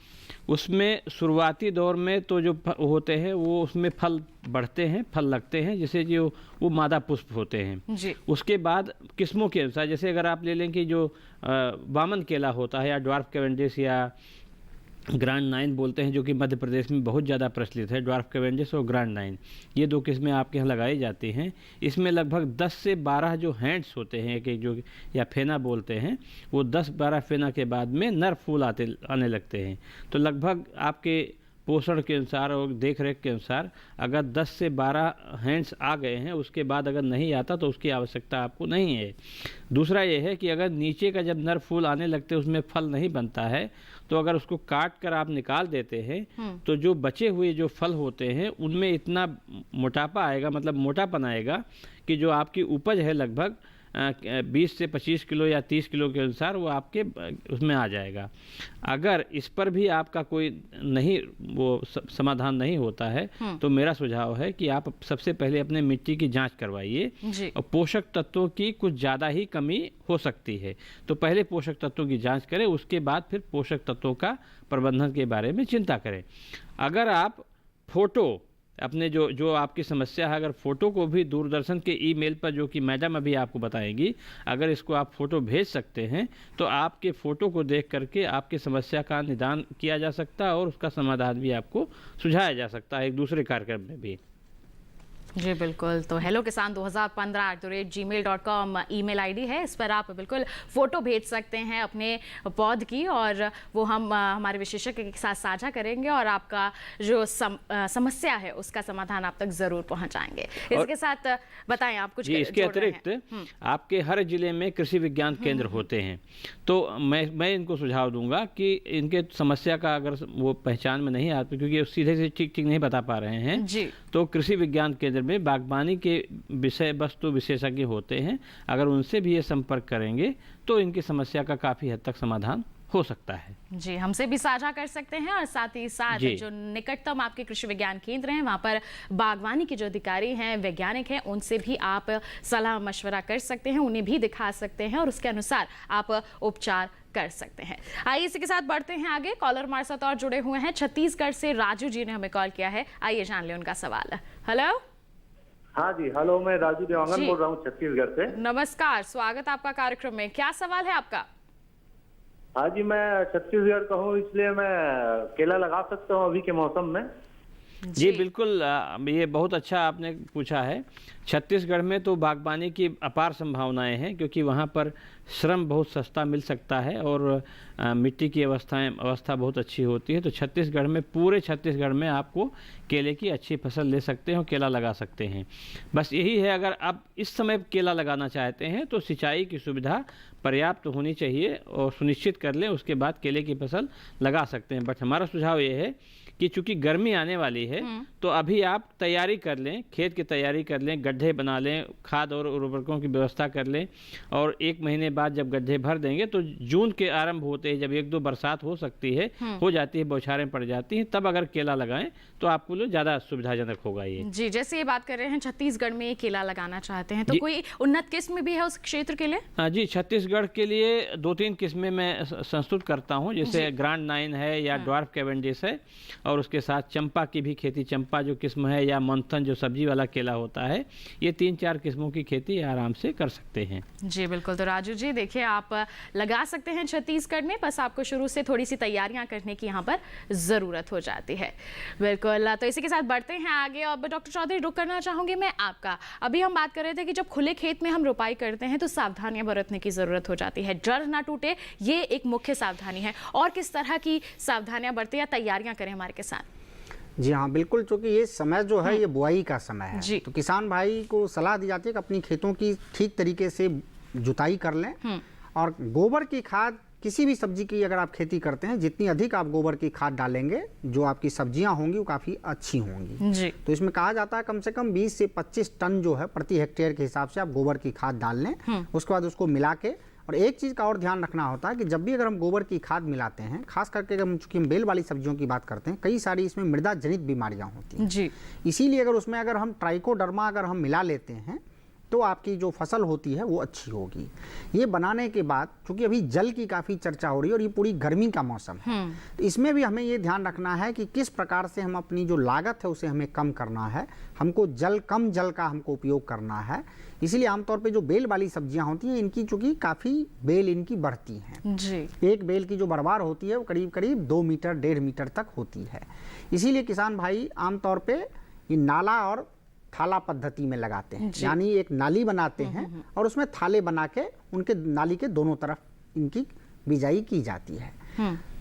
उसमें शुरुआती दौर में तो जो होते हैं वो उसमें फल बढ़ते हैं, फल लगते हैं, जैसे जो वो मादा पुष्प होते हैं जी। उसके बाद किस्मों के अनुसार, जैसे अगर आप ले लें कि जो वामन केला होता है या ड्वार्फ कैवेंडिस या ग्रैंड नाइन बोलते हैं, जो कि मध्य प्रदेश में बहुत ज़्यादा प्रचलित है, ड्वार्फ कैवेंडिस और ग्रैंड नाइन, ये 2 किस्में आपके यहाँ लगाई जाती हैं। इसमें लगभग 10 से 12 जो हैंड्स होते हैं एक जो या फेना बोलते हैं, वो 10-12 फेना के बाद में नर फूल आने लगते हैं। तो लगभग आपके पोषण के अनुसार और देख रेख के अनुसार अगर 10 से 12 हैंड्स आ गए हैं, उसके बाद अगर नहीं आता तो उसकी आवश्यकता आपको नहीं है। दूसरा ये है कि अगर नीचे का जब नर फूल आने लगते हैं उसमें फल नहीं बनता है, तो अगर उसको काट कर आप निकाल देते हैं तो जो बचे हुए जो फल होते हैं उनमें इतना मोटापा आएगा, मतलब मोटापन आएगा कि जो आपकी उपज है लगभग 20 से 25 किलो या 30 किलो के अनुसार वो आपके उसमें आ जाएगा। अगर इस पर भी आपका कोई नहीं वो समाधान नहीं होता है तो मेरा सुझाव है कि आप सबसे पहले अपने मिट्टी की जांच करवाइए और पोषक तत्वों की कुछ ज़्यादा ही कमी हो सकती है, तो पहले पोषक तत्वों की जांच करें, उसके बाद फिर पोषक तत्वों का प्रबंधन के बारे में चिंता करें। अगर आप फोटो अपने जो आपकी समस्या है, अगर फ़ोटो को भी दूरदर्शन के ईमेल पर, जो कि मैडम अभी आपको बताएंगी, अगर इसको आप फ़ोटो भेज सकते हैं तो आपके फ़ोटो को देख करके आपकी समस्या का निदान किया जा सकता है और उसका समाधान भी आपको सुझाया जा सकता है एक दूसरे कार्यक्रम में भी। जी बिल्कुल। तो हेलो किसान 2015@gmail.com ईमेल आईडी है, इस पर आप बिल्कुल फ़ोटो भेज सकते हैं अपने पौध की और वो हम हमारे विशेषज्ञ के साथ साझा करेंगे और आपका जो समस्या है उसका समाधान आप तक ज़रूर पहुंचाएंगे। इसके साथ बताएं आप कुछ। इसके अतिरिक्त आपके हर जिले में कृषि विज्ञान केंद्र होते हैं, तो मैं इनको सुझाव दूंगा कि इनके समस्या का अगर वो पहचान में नहीं आती, क्योंकि सीधे से ठीक नहीं बता पा रहे हैं जी, तो कृषि विज्ञान केंद्र में बागवानी के विषय वस्तु विशेषज्ञ होते हैं, अगर उनसे भी ये संपर्क करेंगे तो इनकी समस्या का काफ़ी हद तक समाधान हो सकता है। जी, हमसे भी साझा कर सकते हैं और साथ ही साथ जो निकटतम आपके कृषि विज्ञान केंद्र हैं वहाँ पर बागवानी के जो अधिकारी हैं, वैज्ञानिक हैं, उनसे भी आप सलाह मशवरा कर सकते हैं, उन्हें भी दिखा सकते हैं और उसके अनुसार आप उपचार कर सकते हैं। आइए इसी के साथ बढ़ते हैं आगे। कॉलर हमारे साथ और जुड़े हुए हैं, छत्तीसगढ़ से राजू जी ने हमें कॉल किया है, आइए जान ले उनका सवाल। हेलो। हाँ जी, हेलो, मैं राजू देवांगन बोल रहा हूँ छत्तीसगढ़ से। नमस्कार, स्वागत आपका कार्यक्रम में, क्या सवाल है आपका? हाँ जी, मैं छत्तीसगढ़ का हूँ, इसलिए मैं केला लगा सकता हूँ अभी के मौसम में। जी बिल्कुल, ये बहुत अच्छा आपने पूछा है। छत्तीसगढ़ में तो बागवानी की अपार संभावनाएं हैं, क्योंकि वहाँ पर श्रम बहुत सस्ता मिल सकता है और मिट्टी की अवस्था बहुत अच्छी होती है। तो छत्तीसगढ़ में, पूरे छत्तीसगढ़ में आपको केले की अच्छी फसल ले सकते हैं और केला लगा सकते हैं। बस यही है, अगर आप इस समय केला लगाना चाहते हैं तो सिंचाई की सुविधा पर्याप्त होनी चाहिए और सुनिश्चित कर लें, उसके बाद केले की फसल लगा सकते हैं। बट हमारा सुझाव ये है कि चूंकि गर्मी आने वाली है तो अभी आप तैयारी कर लें, खेत की तैयारी कर लें, गड्ढे बना लें, खाद और उर्वरकों की व्यवस्था कर लें और 1 महीने बाद जब गड्ढे भर देंगे तो जून के आरंभ होते ही जब 1-2 बरसात हो सकती है, हो जाती है, बौछारें पड़ जाती हैं, तब अगर केला लगाएं तो आपको लिए ज़्यादा सुविधाजनक होगा ये। जी, जैसे ये बात कर रहे हैं छत्तीसगढ़ में केला लगाना चाहते हैं तो कोई उन्नत किस्म भी है उस क्षेत्र के लिए? हाँ जी, छत्तीसगढ़ के लिए 2-3 किस्में मैं संस्तुत करता हूँ, जैसे ग्रैंड नाइन है या ड्वार्फ कैवेंडिस है और उसके साथ चंपा की भी खेती, चंपा जो किस्म है, या मंथन जो सब्जी वाला केला होता है, ये 3-4 किस्मों की खेती आराम से कर सकते हैं। जी बिल्कुल। तो राजू जी देखिए, आप लगा सकते हैं छत्तीसगढ़ में, बस आपको शुरू से थोड़ी सी तैयारियां करने की यहाँ पर ज़रूरत हो जाती है। बिल्कुल। तो इसी के साथ बढ़ते हैं आगे। अब डॉक्टर चौधरी, रुक करना चाहूँगी मैं आपका, अभी हम बात कर रहे थे कि जब खुले खेत में हम रोपाई करते हैं तो सावधानियां बरतने की ज़रूरत हो जाती है, जड़ ना टूटे, ये एक मुख्य सावधानी है। और किस तरह की सावधानियां बरतें या तैयारियां करें हमारे किसान? जी हाँ, बिल्कुल, क्योंकि ये समय जो है ये बुआई का समय है, तो किसान भाई को सलाह दी जाती है कि अपनी खेतों की ठीक तरीके से जुताई कर लें और गोबर की खाद, किसी भी सब्जी की अगर आप खेती करते हैं, जितनी अधिक आप गोबर की खाद डालेंगे, जो आपकी सब्जियां होंगी वो काफ़ी अच्छी होंगी जी। तो इसमें कहा जाता है कम से कम 20 से 25 टन जो है प्रति हेक्टेयर के हिसाब से आप गोबर की खाद डाल लें। उसके बाद उसको मिला के, और एक चीज़ का और ध्यान रखना होता है कि जब भी अगर हम गोबर की खाद मिलाते हैं, खास करके अगर चूंकि हम बेल वाली सब्जियों की बात करते हैं, कई सारी इसमें मृदा जनित बीमारियां होती हैं जी। इसीलिए अगर उसमें अगर हम ट्राइकोडर्मा अगर हम मिला लेते हैं तो आपकी जो फसल होती है वो अच्छी होगी। ये बनाने के बाद, चूंकि अभी जल की काफ़ी चर्चा हो रही है और ये पूरी गर्मी का मौसम है, तो इसमें भी हमें ये ध्यान रखना है कि किस प्रकार से हम अपनी जो लागत है उसे हमें कम करना है। हमको कम जल का हमको उपयोग करना है। इसीलिए आमतौर पे जो बेल वाली सब्जियां होती हैं, इनकी चूंकि काफ़ी बेल इनकी बढ़ती हैं जी। एक बेल की जो बढ़वार होती है वो करीब करीब 2 मीटर 1.5 मीटर तक होती है। इसीलिए किसान भाई आमतौर पे ये नाला और थाला पद्धति में लगाते हैं, यानी एक नाली बनाते हैं और उसमें थाले बना के उनके नाली के दोनों तरफ इनकी बिजाई की जाती है।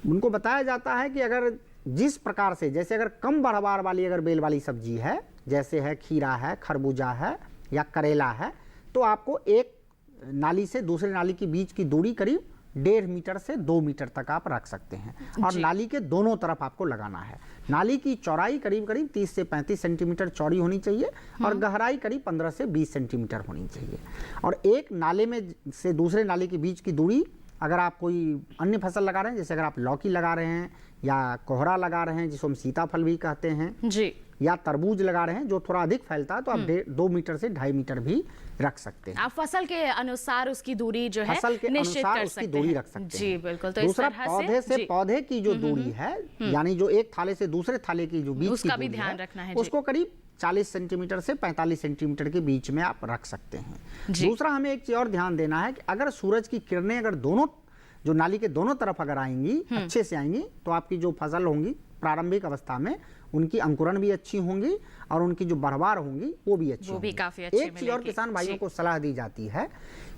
उनको बताया जाता है कि अगर जिस प्रकार से, जैसे अगर कम बढ़वार वाली अगर बेल वाली सब्जी है, जैसे है खीरा है, खरबूजा है या करेला है, तो आपको एक नाली से दूसरे नाली के बीच की दूरी करीब 1.5 मीटर से 2 मीटर तक आप रख सकते हैं और नाली के दोनों तरफ आपको लगाना है। नाली की चौड़ाई करीब करीब 30 से 35 सेंटीमीटर चौड़ी होनी चाहिए और गहराई करीब 15 से 20 सेंटीमीटर होनी चाहिए। और एक नाले में से दूसरे नाले के बीच की दूरी, अगर आप कोई अन्य फसल लगा रहे हैं, जैसे अगर आप लौकी लगा रहे हैं या कोहरा लगा रहे हैं जिसको हम सीताफल भी कहते हैं जी, या तरबूज लगा रहे हैं जो थोड़ा अधिक फैलता है, तो आप 2 मीटर से 2.5 मीटर भी रख सकते हैं। आप फसल के अनुसार उसकी दूरी जो है फसल के अनुसार उसकी दूरी रख सकते हैं जी, बिल्कुल। तो दूसरा पौधे से पौधे की जो दूरी है, यानी जो एक थाले से दूसरे थाले की जो बीच उसका भी ध्यान रखना है, उसको करीब 40 सेंटीमीटर से 45 सेंटीमीटर के बीच में आप रख सकते हैं। दूसरा हमें एक चीज और ध्यान देना है कि अगर सूरज की किरणें अगर दोनों जो नाली के दोनों तरफ अगर आएंगी, अच्छे से आएंगी, तो आपकी जो फसल होंगी प्रारंभिक अवस्था में उनकी अंकुरण भी अच्छी होंगी और उनकी जो बढ़वार होंगी वो भी अच्छी होंगी। काफी अच्छी एक चीज और किसान भाइयों को सलाह दी जाती है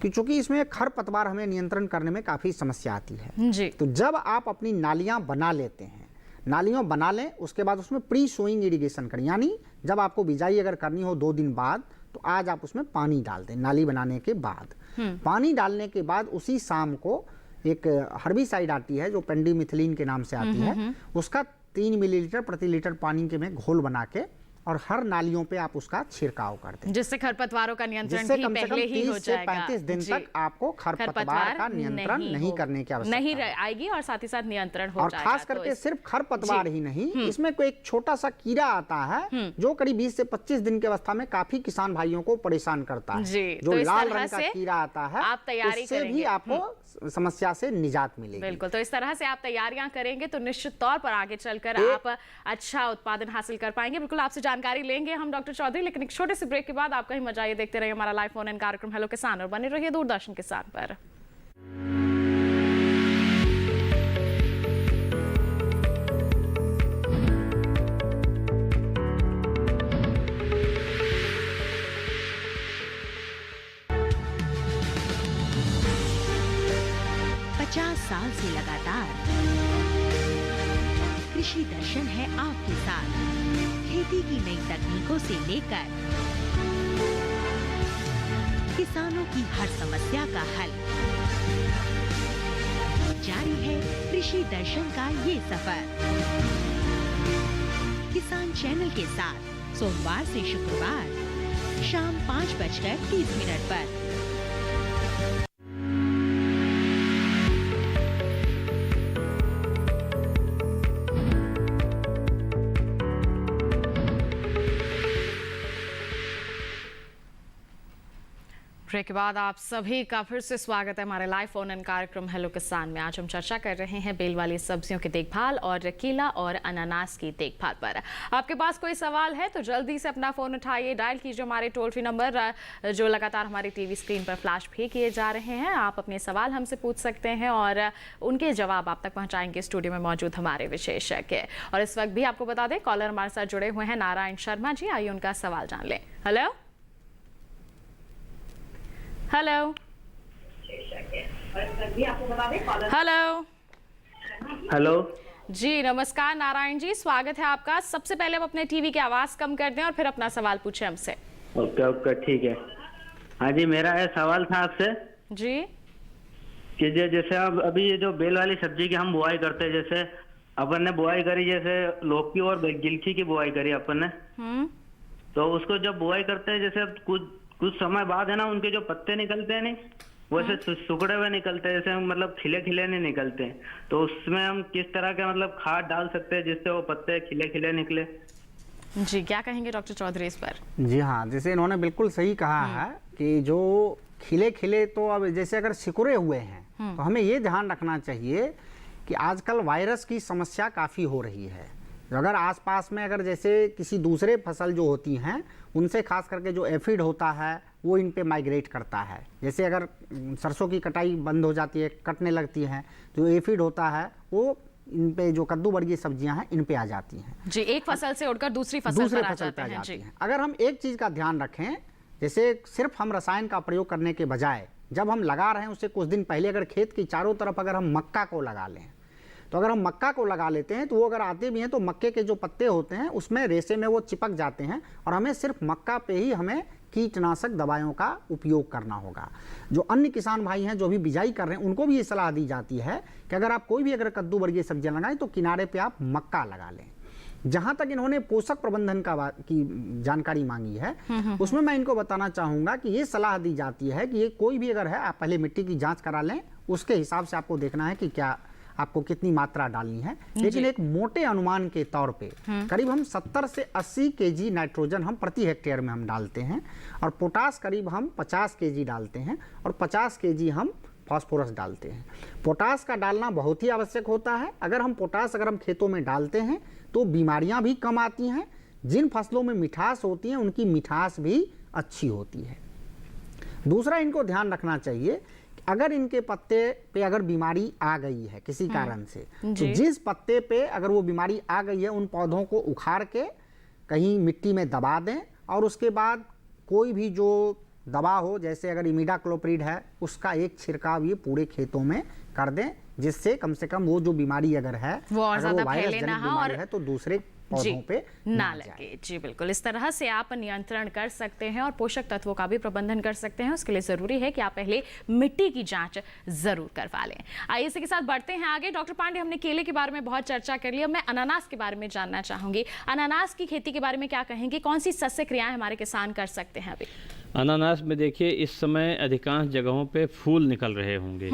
कि चूंकि इसमें खरपतवार हमें नियंत्रण करने में काफी समस्या आती है जी। तो जब आप अपनी नालियां बना लेते हैं, नालियां बना लें, उसके बाद उसमें प्री सोइंग इरिगेशन करें, यानी जब आपको बिजाई अगर करनी हो 2 दिन बाद, तो आज आप उसमें पानी डाल दें। नाली बनाने के बाद पानी डालने के बाद उसी शाम को एक हर्बिसाइड आती है जो पेंडिमिथिलिन के नाम से आती है, उसका 3 मिलीलीटर प्रति लीटर पानी के में घोल बना के और हर नालियों पे आप उसका छिड़काव कर दें, जिससे खरपतवारों का नियंत्रण भी पहले ही हो जाएगा। 35 दिन तक आपको खरपतवार का नियंत्रण नहीं करने की आवश्यकता नहीं आएगी और साथ ही साथ नियंत्रण हो जाएगा। और खास करके सिर्फ खरपतवार ही नहीं, इसमें कोई एक छोटा सा कीड़ा आता है जो करीब 20 से 25 दिन की अवस्था में काफी किसान भाइयों को परेशान करता है, जो लाल रंग का कीड़ा आता है, आप तैयारी उससे भी आपको समस्या से निजात मिलेगी। बिल्कुल, तो इस तरह से आप तैयारियां करेंगे तो निश्चित तौर पर आगे चलकर आप अच्छा उत्पादन हासिल कर पाएंगे। बिल्कुल आपसे जानकारी लेंगे हम डॉक्टर चौधरी, लेकिन एक छोटे से ब्रेक के बाद आपका ही मजा, ये देखते रहिए हमारा लाइव फोन इन कार्यक्रम हेलो किसान और बने रहिए दूरदर्शन किसान पर। साल से लगातार कृषि दर्शन है आपके साथ। खेती की नई तकनीकों से लेकर किसानों की हर समस्या का हल, जारी है कृषि दर्शन का ये सफर। किसान चैनल के साथ सोमवार से शुक्रवार शाम 5:30 पर। ब्रेक के बाद आप सभी का फिर से स्वागत है हमारे लाइव फोन इन कार्यक्रम हेलो किसान में। आज हम चर्चा कर रहे हैं बेल वाली सब्जियों की देखभाल और केला और अनानास की देखभाल पर। आपके पास कोई सवाल है तो जल्दी से अपना फोन उठाइए, डायल कीजिए हमारे टोल फ्री नंबर जो लगातार हमारी टीवी स्क्रीन पर फ्लैश भी किए जा रहे हैं। आप अपने सवाल हमसे पूछ सकते हैं और उनके जवाब आप तक पहुँचाएंगे स्टूडियो में मौजूद हमारे विशेषज्ञ। और इस वक्त भी आपको बता दें कॉलर हमारे साथ जुड़े हुए हैं नारायण शर्मा जी, आइए उनका सवाल जान लें। हेलो हेलो हेलो हेलो जी, नमस्कार नारायण जी, स्वागत है आपका। सबसे पहले आप अपने टीवी की आवाज कम कर दें और फिर अपना सवाल पूछें हमसे। ओके ओके ठीक है। हाँ जी, मेरा ये सवाल था आपसे जी कि जैसे अब अभी ये जो बेल वाली सब्जी की हम बुआई करते हैं, जैसे अपन ने बुआई करी, जैसे लौकी और गिलकी की बुआई करी अपन ने, तो उसको जब बुआई करते हैं, जैसे कुछ समय बाद है ना उनके जो पत्ते निकलते हैं नहीं वैसे सुखड़े हुए निकलते हैं, जैसे मतलब खिले खिले नहीं निकलते हैं, तो उसमें हम किस तरह के मतलब खाद डाल सकते हैं जिससे वो पत्ते खिले खिले निकले? जी, क्या कहेंगे डॉक्टर चौधरी इस पर? जी हाँ, जैसे इन्होंने बिल्कुल सही कहा है कि जो खिले खिले तो अब जैसे अगर सिकुड़े हुए हैं तो हमें ये ध्यान रखना चाहिए कि आजकल वायरस की समस्या काफ़ी हो रही है। अगर आसपास में अगर जैसे किसी दूसरे फसल जो होती हैं उनसे खास करके जो एफिड होता है वो इन पे माइग्रेट करता है। जैसे अगर सरसों की कटाई बंद हो जाती है, कटने लगती हैं, तो एफिड होता है वो इन पे जो कद्दू वर्गीय सब्जियां हैं इन पे आ जाती हैं जी। एक फसल से उड़कर दूसरी फसल पर आ जाते हैं जी। अगर हम एक चीज़ का ध्यान रखें, जैसे सिर्फ हम रसायन का प्रयोग करने के बजाय जब हम लगा रहे हैं उससे कुछ दिन पहले अगर खेत की चारों तरफ अगर हम मक्का को लगा लें, तो अगर हम मक्का को लगा लेते हैं तो वो अगर आते भी हैं तो मक्के के जो पत्ते होते हैं उसमें रेशे में वो चिपक जाते हैं और हमें सिर्फ मक्का पे ही हमें कीटनाशक दवाइयों का उपयोग करना होगा। जो अन्य किसान भाई हैं जो भी बिजाई कर रहे हैं उनको भी ये सलाह दी जाती है कि अगर आप कोई भी अगर कद्दू वर्गीय सब्जियां लगाएं तो किनारे पे आप मक्का लगा लें। जहां तक इन्होंने पोषक प्रबंधन की जानकारी मांगी है उसमें मैं इनको बताना चाहूंगा कि ये सलाह दी जाती है कि ये कोई भी अगर है आप पहले मिट्टी की जांच करा लें, उसके हिसाब से आपको देखना है कि क्या आपको कितनी मात्रा डालनी है। लेकिन एक मोटे अनुमान के तौर पे करीब हम 70 से 80 केजी नाइट्रोजन हम प्रति हेक्टेयर में हम डालते हैं और पोटास करीब हम 50 केजी डालते हैं और 50 केजी हम फास्फोरस डालते हैं। पोटास का डालना बहुत ही आवश्यक होता है। अगर हम पोटास अगर हम खेतों में डालते हैं तो बीमारियां भी कम आती हैं। जिन फसलों में मिठास होती है उनकी मिठास भी अच्छी होती है। दूसरा इनको ध्यान रखना चाहिए अगर इनके पत्ते पे अगर बीमारी आ गई है किसी कारण से, तो जिस पत्ते पे अगर वो बीमारी आ गई है उन पौधों को उखाड़ के कहीं मिट्टी में दबा दें और उसके बाद कोई भी जो दवा हो, जैसे अगर इमिडाक्लोप्रिड है उसका एक छिड़काव ये पूरे खेतों में कर दें, जिससे कम से कम वो जो बीमारी अगर है वो और ज्यादा वायरस फैले जनित ना बीमारी और है तो दूसरे पौधों पे ना लगे। जी बिल्कुल, इस तरह से आप नियंत्रण कर सकते हैं और पोषक तत्वों का भी प्रबंधन कर सकते हैं। उसके लिए जरूरी है कि आप पहले मिट्टी की जांच जरूर करवा लें। आइए इसी के साथ बढ़ते हैं आगे। डॉक्टर पांडे, हमने केले के बारे में बहुत चर्चा कर ली, अब मैं अनानास के बारे में जानना चाहूंगी। अनानास की खेती के बारे में क्या कहेंगे? कौन सी सस्य क्रियाएं हमारे किसान कर सकते हैं अभी? अनानास में देखिए इस समय अधिकांश जगहों पे फूल निकल रहे होंगे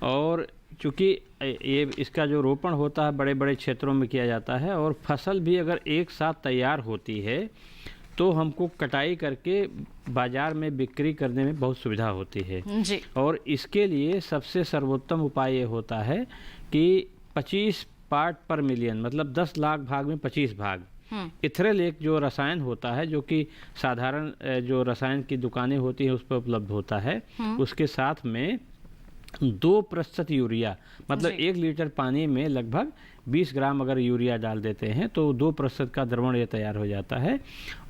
और चूँकि ये इसका जो रोपण होता है बड़े बड़े क्षेत्रों में किया जाता है और फसल भी अगर एक साथ तैयार होती है तो हमको कटाई करके बाज़ार में बिक्री करने में बहुत सुविधा होती है जी। और इसके लिए सबसे सर्वोत्तम उपाय ये होता है कि 25 पार्ट पर मिलियन, मतलब 10 लाख भाग में 25 भाग इथरेल एक जो रसायन होता है जो कि साधारण जो रसायन की दुकानें होती हैं उस पर उपलब्ध होता है, उसके साथ में 2% यूरिया, मतलब 1 लीटर पानी में लगभग 20 ग्राम अगर यूरिया डाल देते हैं तो 2% का द्रवण ये तैयार हो जाता है।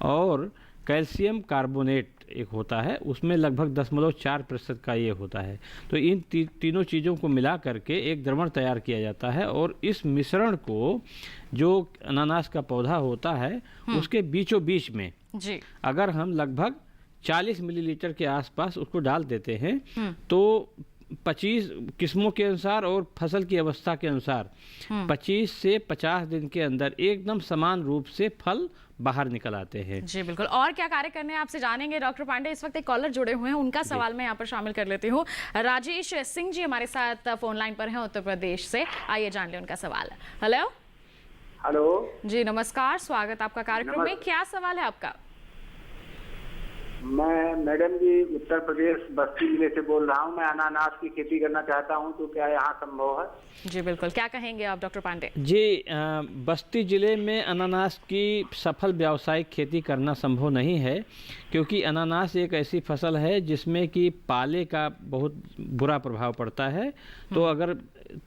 और कैल्शियम कार्बोनेट एक होता है उसमें लगभग 0.4% का ये होता है। तो इन तीनों चीज़ों को मिला करके एक द्रवण तैयार किया जाता है और इस मिश्रण को जो अनानास का पौधा होता है उसके बीचों बीच में जी अगर हम लगभग 40 मिलीलीटर के आसपास उसको डाल देते हैं तो 25 किस्मों के अनुसार और फसल की अवस्था के अनुसार 25 से 50 दिन के अंदर एकदम समान रूप से फल बाहर निकल आते हैं। जी बिल्कुल, और क्या कार्य करने हैं आपसे जानेंगे डॉक्टर पांडे। इस वक्त एक कॉलर जुड़े हुए हैं, उनका सवाल मैं यहाँ पर शामिल कर लेती हूँ। राजेश सिंह जी हमारे साथ फोन लाइन पर हैं उत्तर प्रदेश से, आइए जान ले उनका सवाल। हेलो हेलो जी, नमस्कार, स्वागत आपका कार्यक्रम में। क्या सवाल है आपका? मैं मैडम जी उत्तर प्रदेश बस्ती जिले से बोल रहा हूँ। मैं अनानास की खेती करना चाहता हूँ, तो क्या यहाँ संभव है? जी बिल्कुल, क्या कहेंगे आप डॉक्टर पांडे? जी, बस्ती ज़िले में अनानास की सफल व्यावसायिक खेती करना संभव नहीं है क्योंकि अनानास एक ऐसी फसल है जिसमें कि पाले का बहुत बुरा प्रभाव पड़ता है। तो अगर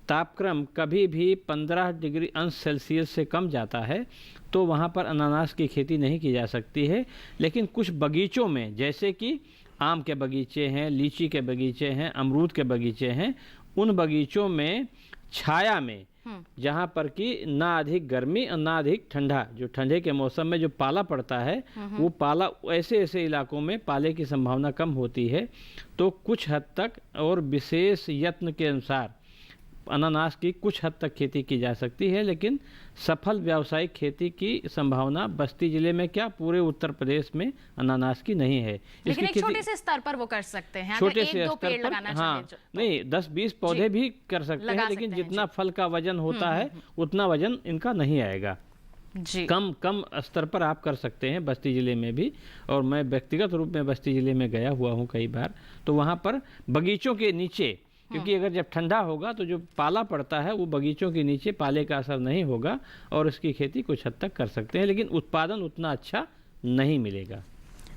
तापक्रम कभी भी 15 डिग्री अंश सेल्सियस से कम जाता है तो वहाँ पर अनानास की खेती नहीं की जा सकती है। लेकिन कुछ बगीचों में, जैसे कि आम के बगीचे हैं, लीची के बगीचे हैं, अमरूद के बगीचे हैं, उन बगीचों में छाया में जहाँ पर कि ना अधिक गर्मी और ना अधिक ठंडा, जो ठंडे के मौसम में जो पाला पड़ता है वो पाला, ऐसे ऐसे इलाकों में पाले की संभावना कम होती है। तो कुछ हद तक और विशेष यत्न के अनुसार अनानास की कुछ हद तक खेती की जा सकती है, लेकिन सफल व्यावसायिक खेती की संभावना बस्ती जिले में क्या पूरे उत्तर प्रदेश में अनानास की नहीं है। लेकिन एक छोटे से स्तर पर वो कर सकते हैं, छोटे से स्तर पर, हाँ, नहीं 10-20 पौधे भी कर सकते हैं, लेकिन जितना फल का वजन होता है उतना वजन इनका नहीं आएगा। जी। कम स्तर पर आप कर सकते हैं बस्ती ज़िले में भी। और मैं व्यक्तिगत रूप में बस्ती ज़िले में गया हुआ हूँ कई बार, तो वहाँ पर बगीचों के नीचे, क्योंकि अगर जब ठंडा होगा तो जो पाला पड़ता है वो बगीचों के नीचे पाले का असर नहीं होगा और इसकी खेती कुछ हद तक कर सकते हैं, लेकिन उत्पादन उतना अच्छा नहीं मिलेगा।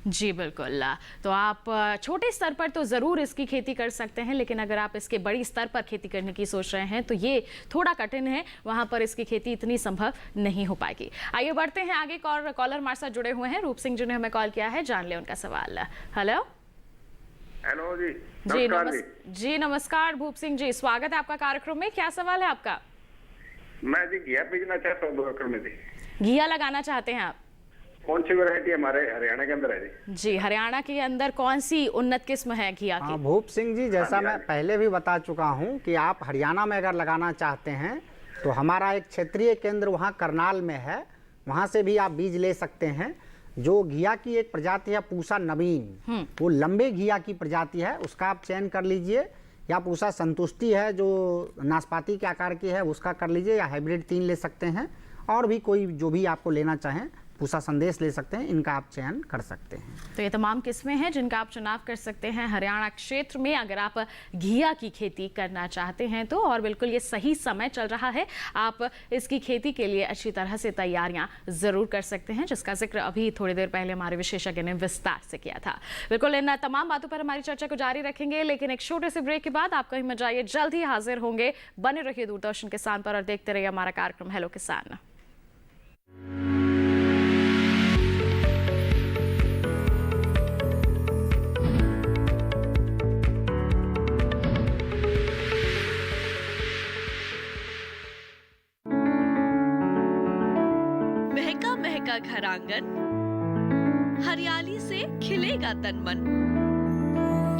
जी बिल्कुल। तो आप छोटे स्तर पर तो ज़रूर इसकी खेती कर सकते हैं, लेकिन अगर आप इसके बड़ी स्तर पर खेती करने की सोच रहे हैं तो ये थोड़ा कठिन है, वहाँ पर इसकी खेती इतनी संभव नहीं हो पाएगी। आइए बढ़ते हैं आगे। कॉलर हमारे साथ जुड़े हुए हैं, रूप सिंह जी ने हमें कॉल किया है, जान ले उनका सवाल। हेलो। हेलो जी। जी नमस्कार भूप सिंह जी, स्वागत है आपका कार्यक्रम में। क्या सवाल है आपका? मैं जी घिया बीजना चाहता हूँ 2 एकड़ में। घिया लगाना चाहते हैं आप? कौन सी वैरायटी हमारे हरियाणा के अंदर है जी? जी, हरियाणा के अंदर कौन सी उन्नत किस्म है घिया की? भूप सिंह जी, जैसा मैं पहले भी बता चुका हूँ कि आप हरियाणा में अगर लगाना चाहते हैं तो हमारा एक क्षेत्रीय केंद्र वहाँ करनाल में है, वहाँ से भी आप बीज ले सकते हैं। जो घिया की एक प्रजाति है पूसा नवीन, वो लंबे घिया की प्रजाति है, उसका आप चयन कर लीजिए, या पूसा संतुष्टि है जो नाशपाती के आकार की है उसका कर लीजिए, या हाइब्रिड 3 ले सकते हैं, और भी कोई जो भी आपको लेना चाहें, पूसा संदेश ले सकते हैं, इनका आप चयन कर सकते हैं। तो ये तमाम किस्में हैं जिनका आप चुनाव कर सकते हैं हरियाणा क्षेत्र में अगर आप घिया की खेती करना चाहते हैं तो। और बिल्कुल ये सही समय चल रहा है, आप इसकी खेती के लिए अच्छी तरह से तैयारियां जरूर कर सकते हैं, जिसका जिक्र अभी थोड़ी देर पहले हमारे विशेषज्ञ ने विस्तार से किया था। बिल्कुल इन तमाम बातों पर हमारी चर्चा को जारी रखेंगे, लेकिन एक छोटे से ब्रेक के बाद आप कहीं मत जाइए, जल्द ही हाजिर होंगे। बने रहिए दूरदर्शन किसान पर और देखते रहिए हमारा कार्यक्रम हेलो किसान। महका घर आंगन, हरियाली से खिलेगा तन मन,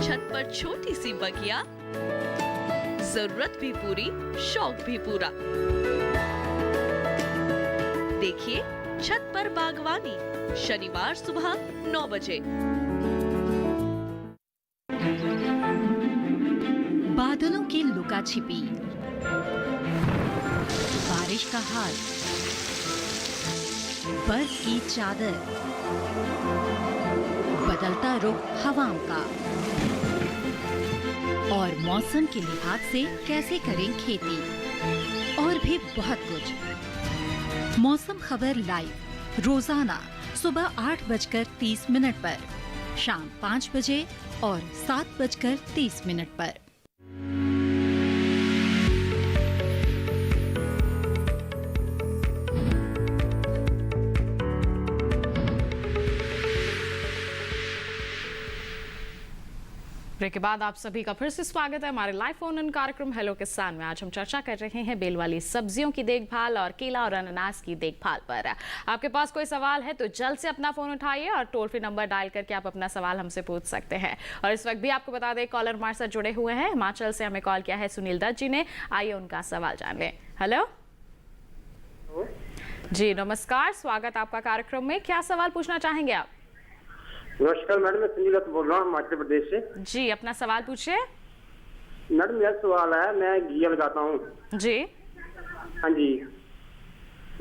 छत पर छोटी सी बगिया, जरूरत भी पूरी शौक भी पूरा। देखिए छत पर बागवानी, शनिवार सुबह 9 बजे। बादलों की लुका छिपी, बारिश का हाल, बर्फ की चादर, बदलता रुख हवाओं का, और मौसम के लिहाज से कैसे करें खेती, और भी बहुत कुछ। मौसम खबर लाइव रोजाना सुबह 8:30 पर, शाम 5 बजे और 7:30 पर। ब्रेक के बाद आप सभी का फिर से स्वागत है हमारे लाइव फोन इन कार्यक्रम हेलो किसान में। आज हम चर्चा कर रहे हैं बेल वाली सब्जियों की देखभाल और केला और अनानास की देखभाल पर। आपके पास कोई सवाल है तो जल्द से अपना फोन उठाइए और टोल फ्री नंबर डायल करके आप अपना सवाल हमसे पूछ सकते हैं। और इस वक्त भी आपको बता दें कॉलर हमारे साथ जुड़े हुए हैं, हिमाचल से हमें कॉल किया है सुनील दत्त जी ने। आइए उनका सवाल जान लें। हेलो जी नमस्कार, स्वागत आपका कार्यक्रम में। क्या सवाल पूछना चाहेंगे आप? नमस्कार मैडम, मैं सुनील दत्त बोल रहा हूँ हिमाचल प्रदेश से। जी अपना सवाल पूछिए। मैडम मेरा सवाल है, मैं घिया लगाता हूँ जी। हाँ जी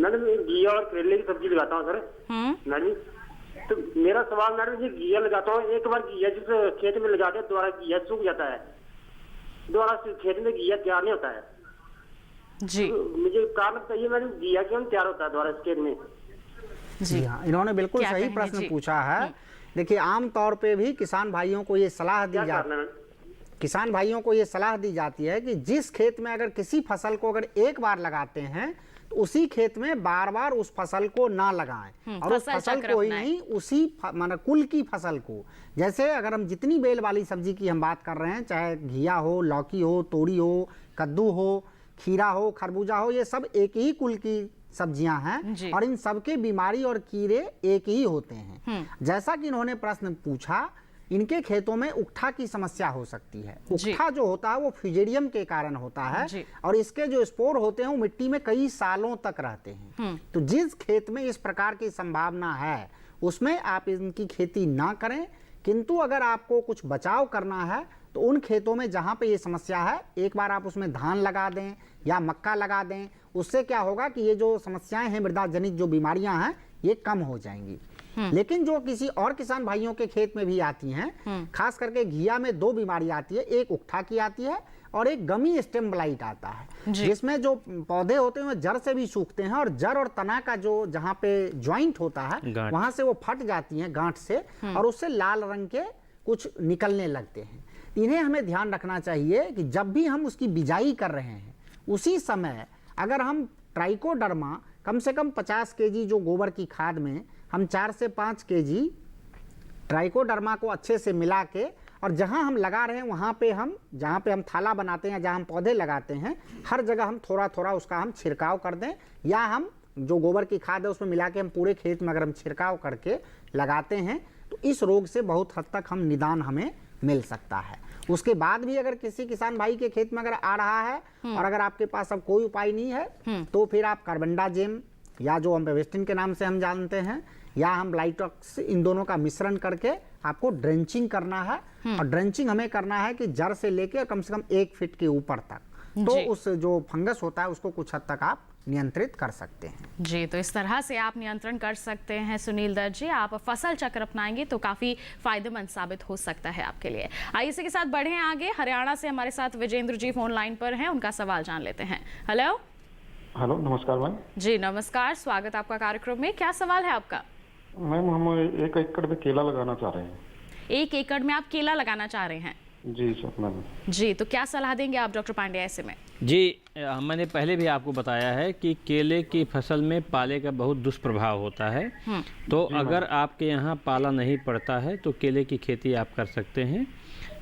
मैडम, घिया और करेले की सब्जी लगाता हूँ सर। मैडम तो मेरा सवाल मैडम जी, घिया लगाता हूँ, एक बार घिया जिस खेत में लगा दे दोबारा घिया सूख जाता है, दोबारा खेत में घिया तैयार नहीं होता है जी। तो मुझे कारण बताइए मैडम, घिया क्यों तैयार होता है दोबारा इस खेत में? जी हाँ, इन्होंने बिल्कुल सही प्रश्न पूछा है। देखिए आम तौर पे भी किसान भाइयों को ये सलाह दी जाती है कि जिस खेत में अगर किसी फसल को अगर एक बार लगाते हैं तो उसी खेत में बार बार उस फसल को ना लगाएं, और उस फसल को ही नहीं, उसी माना कुल की फसल को। जैसे अगर हम जितनी बेल वाली सब्जी की हम बात कर रहे हैं, चाहे घिया हो, लौकी हो, तोरी हो, कद्दू हो, खीरा हो, खरबूजा हो, ये सब एक ही कुल की सब्जियां हैं और इन सबके बीमारी और कीड़े एक ही होते हैं। जैसा कि इन्होंने प्रश्न पूछा, इनके खेतों में उकठा की समस्या हो सकती है। उकठा जो होता है वो फ्यूजेरियम के कारण होता है और इसके जो स्पोर होते हैं वो मिट्टी में कई सालों तक रहते हैं। तो जिस खेत में इस प्रकार की संभावना है उसमें आप इनकी खेती ना करें, किंतु अगर आपको कुछ बचाव करना है तो उन खेतों में जहाँ पे ये समस्या है एक बार आप उसमें धान लगा दें या मक्का लगा दें, उससे क्या होगा कि ये जो समस्याएं हैं, मृदा जनित जो बीमारियां हैं, ये कम हो जाएंगी। लेकिन जो किसी और किसान भाइयों के खेत में भी आती हैं, खास करके घिया में 2 बीमारी आती है, एक उकठा की आती है और एक गमी स्टेम ब्लाइट आता है, जिसमें जो पौधे होते हैं वो जड़ से भी सूखते हैं और जड़ और तना का जो जहाँ पे ज्वाइंट होता है वहां से वो फट जाती हैं गांठ से और उससे लाल रंग के कुछ निकलने लगते हैं। इन्हें हमें ध्यान रखना चाहिए कि जब भी हम उसकी बिजाई कर रहे हैं उसी समय अगर हम ट्राइकोडर्मा कम से कम 50 केजी जो गोबर की खाद में हम 4 से 5 केजी ट्राइकोडर्मा को अच्छे से मिला के और जहां हम लगा रहे हैं वहां पे हम जहां पे हम थाला बनाते हैं, जहां हम पौधे लगाते हैं, हर जगह हम थोड़ा थोड़ा उसका हम छिड़काव कर दें, या हम जो गोबर की खाद है उसमें मिला के हम पूरे खेत में अगर हम छिड़काव करके लगाते हैं तो इस रोग से बहुत हद तक हम निदान हमें मिल सकता है। उसके बाद भी अगर किसी किसान भाई के खेत में अगर आ रहा है और अगर आपके पास अब कोई उपाय नहीं है तो फिर आप कार्बेंडाजिम या जो हम वेस्टिन के नाम से हम जानते हैं या हम ब्लाइटॉक्स, इन दोनों का मिश्रण करके आपको ड्रेंचिंग करना है। और ड्रेंचिंग हमें करना है कि जड़ से लेकर कम से कम 1 फीट के ऊपर तक, तो उस जो फंगस होता है उसको कुछ हद तक आप नियंत्रित कर सकते हैं। जी, तो इस तरह से आप नियंत्रण कर सकते हैं सुनील दत्त जी। आप फसल चक्र अपनाएंगे तो काफी फायदेमंद साबित हो सकता है आपके लिए। आइए इसी के साथ बढ़ें आगे। हरियाणा से हमारे साथ विजेंद्र जी फोन लाइन पर हैं, उनका सवाल जान लेते हैं। हेलो। हेलो, नमस्कार मैम। जी नमस्कार, स्वागत आपका कार्यक्रम में। क्या सवाल है आपका? मैम हम 1 एकड़ में केला लगाना चाह रहे हैं। 1 एकड़ में आप केला लगाना चाह रहे हैं? जी सर मैम। जी, तो क्या सलाह देंगे आप डॉक्टर पांडे ऐसे में? जी, मैंने पहले भी आपको बताया है कि केले की फसल में पाले का बहुत दुष्प्रभाव होता है। तो अगर आपके यहाँ पाला नहीं पड़ता है तो केले की खेती आप कर सकते हैं।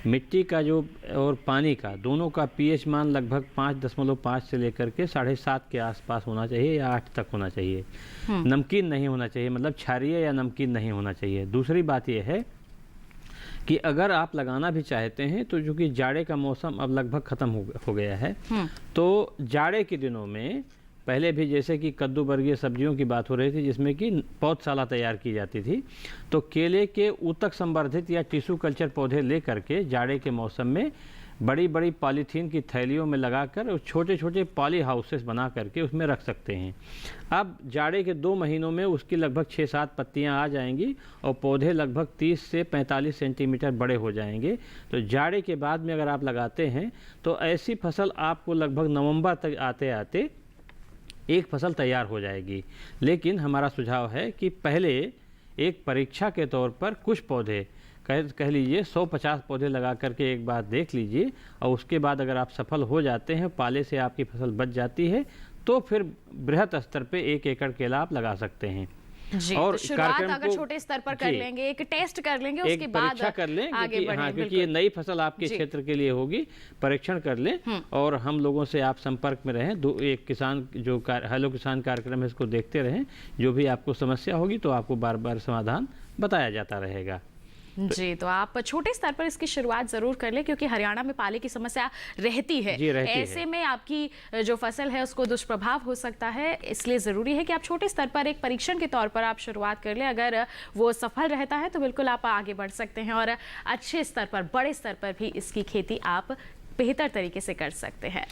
मिट्टी का जो और पानी का दोनों का पीएच मान लगभग 5.5 से लेकर के 7.5 के आसपास होना चाहिए या 8 तक होना चाहिए। नमकीन नहीं होना चाहिए, मतलब क्षारीय या नमकीन नहीं होना चाहिए। दूसरी बात यह है कि अगर आप लगाना भी चाहते हैं तो जो कि जाड़े का मौसम अब लगभग ख़त्म हो गया है, तो जाड़े के दिनों में पहले भी जैसे कि कद्दू वर्गीय सब्जियों की बात हो रही थी जिसमें कि पौधशाला तैयार की जाती थी, तो केले के ऊतक संवर्धित या टिश्यू कल्चर पौधे ले करके जाड़े के मौसम में बड़ी बड़ी पॉलीथीन की थैलियों में लगाकर छोटे छोटे पॉली हाउसेस बना करके उसमें रख सकते हैं। अब जाड़े के 2 महीनों में उसकी लगभग 6-7 पत्तियां आ जाएंगी और पौधे लगभग 30 से 45 सेंटीमीटर बड़े हो जाएंगे। तो जाड़े के बाद में अगर आप लगाते हैं तो ऐसी फसल आपको लगभग नवंबर तक आते आते एक फसल तैयार हो जाएगी। लेकिन हमारा सुझाव है कि पहले एक परीक्षा के तौर पर कुछ पौधे कह लीजिए 150 पौधे लगा करके एक बार देख लीजिए और उसके बाद अगर आप सफल हो जाते हैं, पाले से आपकी फसल बच जाती है, तो फिर बृहत स्तर पे 1 एकड़ केला आप लगा सकते हैं। जी, और तो शुरुआत अगर छोटे स्तर पर कर लेंगे, एक टेस्ट कर लेंगे, उसके बाद परीक्षा कर लें आगे बढ़ें। हाँ, क्योंकि ये नई फसल आपके क्षेत्र के लिए होगी, परीक्षण कर लें और हम लोगों से आप संपर्क में रहें। एक किसान जो हेलो किसान कार्यक्रम है इसको देखते रहें, जो भी आपको समस्या होगी तो आपको बार बार समाधान बताया जाता रहेगा। जी, तो आप छोटे स्तर पर इसकी शुरुआत जरूर कर लें क्योंकि हरियाणा में पाले की समस्या रहती है। ऐसे में आपकी जो फसल है उसको दुष्प्रभाव हो सकता है, इसलिए ज़रूरी है कि आप छोटे स्तर पर एक परीक्षण के तौर पर आप शुरुआत कर लें। अगर वो सफल रहता है तो बिल्कुल आप आगे बढ़ सकते हैं और अच्छे स्तर पर, बड़े स्तर पर भी इसकी खेती आप बेहतर तरीके से कर सकते हैं।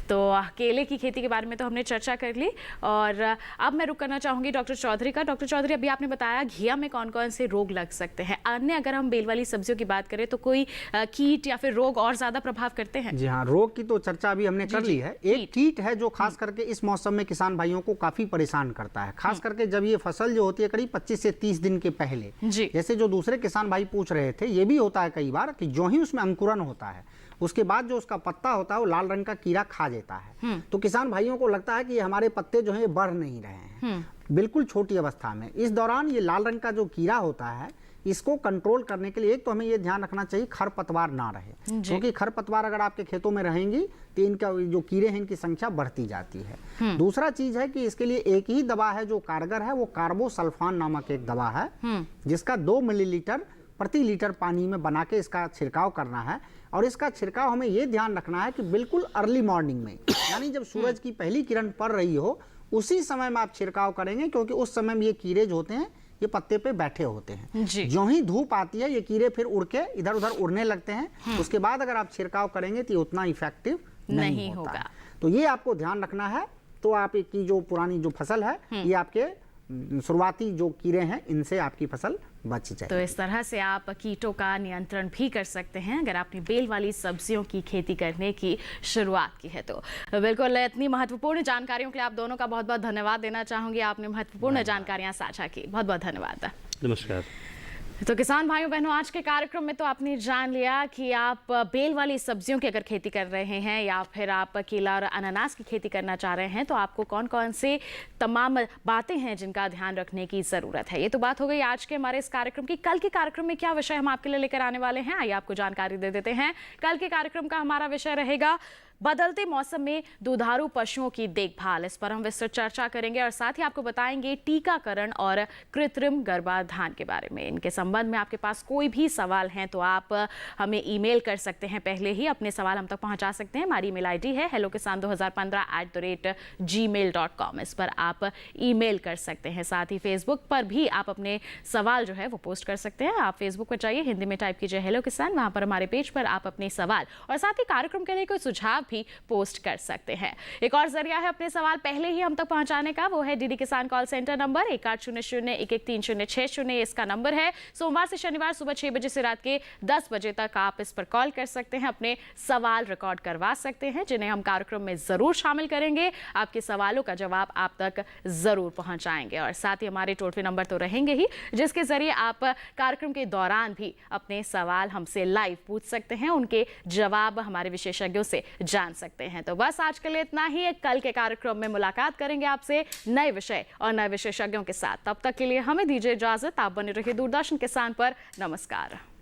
तो केले की खेती के बारे में तो हमने चर्चा कर ली और अब मैं रुक करना चाहूंगी डॉक्टर चौधरी का। डॉक्टर चौधरी, अभी आपने बताया घिया में कौन कौन से रोग लग सकते हैं। अन्य अगर हम बेल वाली सब्जियों की बात करें तो कोई कीट या फिर रोग और ज्यादा प्रभाव करते हैं? जी हाँ, रोग की तो चर्चा अभी हमने कर ली है। एक कीट है जो खास करके इस मौसम में किसान भाइयों को काफी परेशान करता है, खास करके जब ये फसल जो होती है करीब 25 से 30 दिन के पहले। जैसे जो दूसरे किसान भाई पूछ रहे थे, ये भी होता है कई बार कि जो ही उसमें अंकुरन होता है उसके बाद जो उसका पत्ता होता है वो लाल रंग का कीड़ा खा जाता है। तो किसान भाइयों को लगता है कि हमारे पत्ते जो हैं बढ़ नहीं रहे हैं, बिल्कुल छोटी अवस्था में। इस दौरान ये लाल रंग का जो कीड़ा होता है इसको कंट्रोल करने के लिए एक तो हमें ये ध्यान रखना चाहिए खरपतवार ना रहे, क्योंकि खरपतवार अगर आपके खेतों में रहेंगी तो इनका जो कीड़े हैं इनकी संख्या बढ़ती जाती है। दूसरा चीज है कि इसके लिए एक ही दवा है जो कारगर है, वो कार्बोसल्फान नामक एक दवा है जिसका 2 मिलीलीटर प्रति लीटर पानी में बना के इसका छिड़काव करना है। और इसका छिड़काव हमें ये ध्यान रखना है कि बिल्कुल अर्ली मॉर्निंग में, यानी जब सूरज की पहली किरण पड़ रही हो उसी समय में आप छिड़काव करेंगे, क्योंकि उस समय में ये कीड़े जो होते हैं ये पत्ते पे बैठे होते हैं। जो ही धूप आती है ये कीड़े फिर उड़ के इधर उधर उड़ने लगते हैं। उसके बाद अगर आप छिड़काव करेंगे तो ये उतना इफेक्टिव नहीं होगा। तो ये आपको ध्यान रखना है तो आपकी जो पुरानी जो फसल है ये आपके शुरुआती जो कीड़े हैं इनसे आपकी फसल बच जाए। तो इस तरह से आप कीटों का नियंत्रण भी कर सकते हैं अगर आपने बेल वाली सब्जियों की खेती करने की शुरुआत की है तो। बिल्कुल, इतनी महत्वपूर्ण जानकारियों के लिए आप दोनों का बहुत बहुत धन्यवाद देना चाहूंगी। आपने महत्वपूर्ण जानकारियां साझा की, बहुत बहुत धन्यवाद। नमस्कार। तो किसान भाइयों बहनों, आज के कार्यक्रम में तो आपने जान लिया कि आप बेल वाली सब्जियों की अगर खेती कर रहे हैं या फिर आप केला और अनानास की खेती करना चाह रहे हैं तो आपको कौन कौन से तमाम बातें हैं जिनका ध्यान रखने की ज़रूरत है। ये तो बात हो गई आज के हमारे इस कार्यक्रम की। कल के कार्यक्रम में क्या विषय हम आपके लिए लेकर आने वाले हैं, आइए आपको जानकारी दे देते हैं। कल के कार्यक्रम का हमारा विषय रहेगा बदलते मौसम में दुधारू पशुओं की देखभाल। इस पर हम विस्तृत चर्चा करेंगे और साथ ही आपको बताएंगे टीकाकरण और कृत्रिम गर्भाधान के बारे में। इनके संबंध में आपके पास कोई भी सवाल हैं तो आप हमें ईमेल कर सकते हैं, पहले ही अपने सवाल हम तक पहुंचा सकते हैं। हमारी ईमेल आईडी है hellokisan2015@gmail.com। इस पर आप ईमेल कर सकते हैं। साथ ही फेसबुक पर भी आप अपने सवाल जो है वो पोस्ट कर सकते हैं। आप फेसबुक पर जाइए, हिंदी में टाइप कीजिए हेलो किसान, वहां पर हमारे पेज पर आप अपने सवाल और साथ ही कार्यक्रम के लिए कोई सुझाव भी पोस्ट कर सकते हैं। एक और जरिया है अपने सवाल पहले ही हम तक पहुंचाने का, वो है डीडी किसान कॉल सेंटर नंबर 1800-1130606। इसका नंबर है। सोमवार से शनिवार सुबह 6 बजे से रात के 10 बजे तक आप इस पर कॉल कर सकते हैं, अपने सवाल रिकॉर्ड करवा सकते हैं जिन्हें हम कार्यक्रम में जरूर शामिल करेंगे। आपके सवालों का जवाब आप तक जरूर पहुंचाएंगे और साथ ही हमारे टोल फ्री नंबर तो रहेंगे ही जिसके जरिए आप कार्यक्रम के दौरान भी अपने सवाल हमसे लाइव पूछ सकते हैं, उनके जवाब हमारे विशेषज्ञों से जान सकते हैं। तो बस आज के लिए इतना ही। कल के कार्यक्रम में मुलाकात करेंगे आपसे नए विषय और नए विशेषज्ञों के साथ। तब तक के लिए हमें दीजिए इजाजत। आप बने रहिए दूरदर्शन किसान पर। नमस्कार।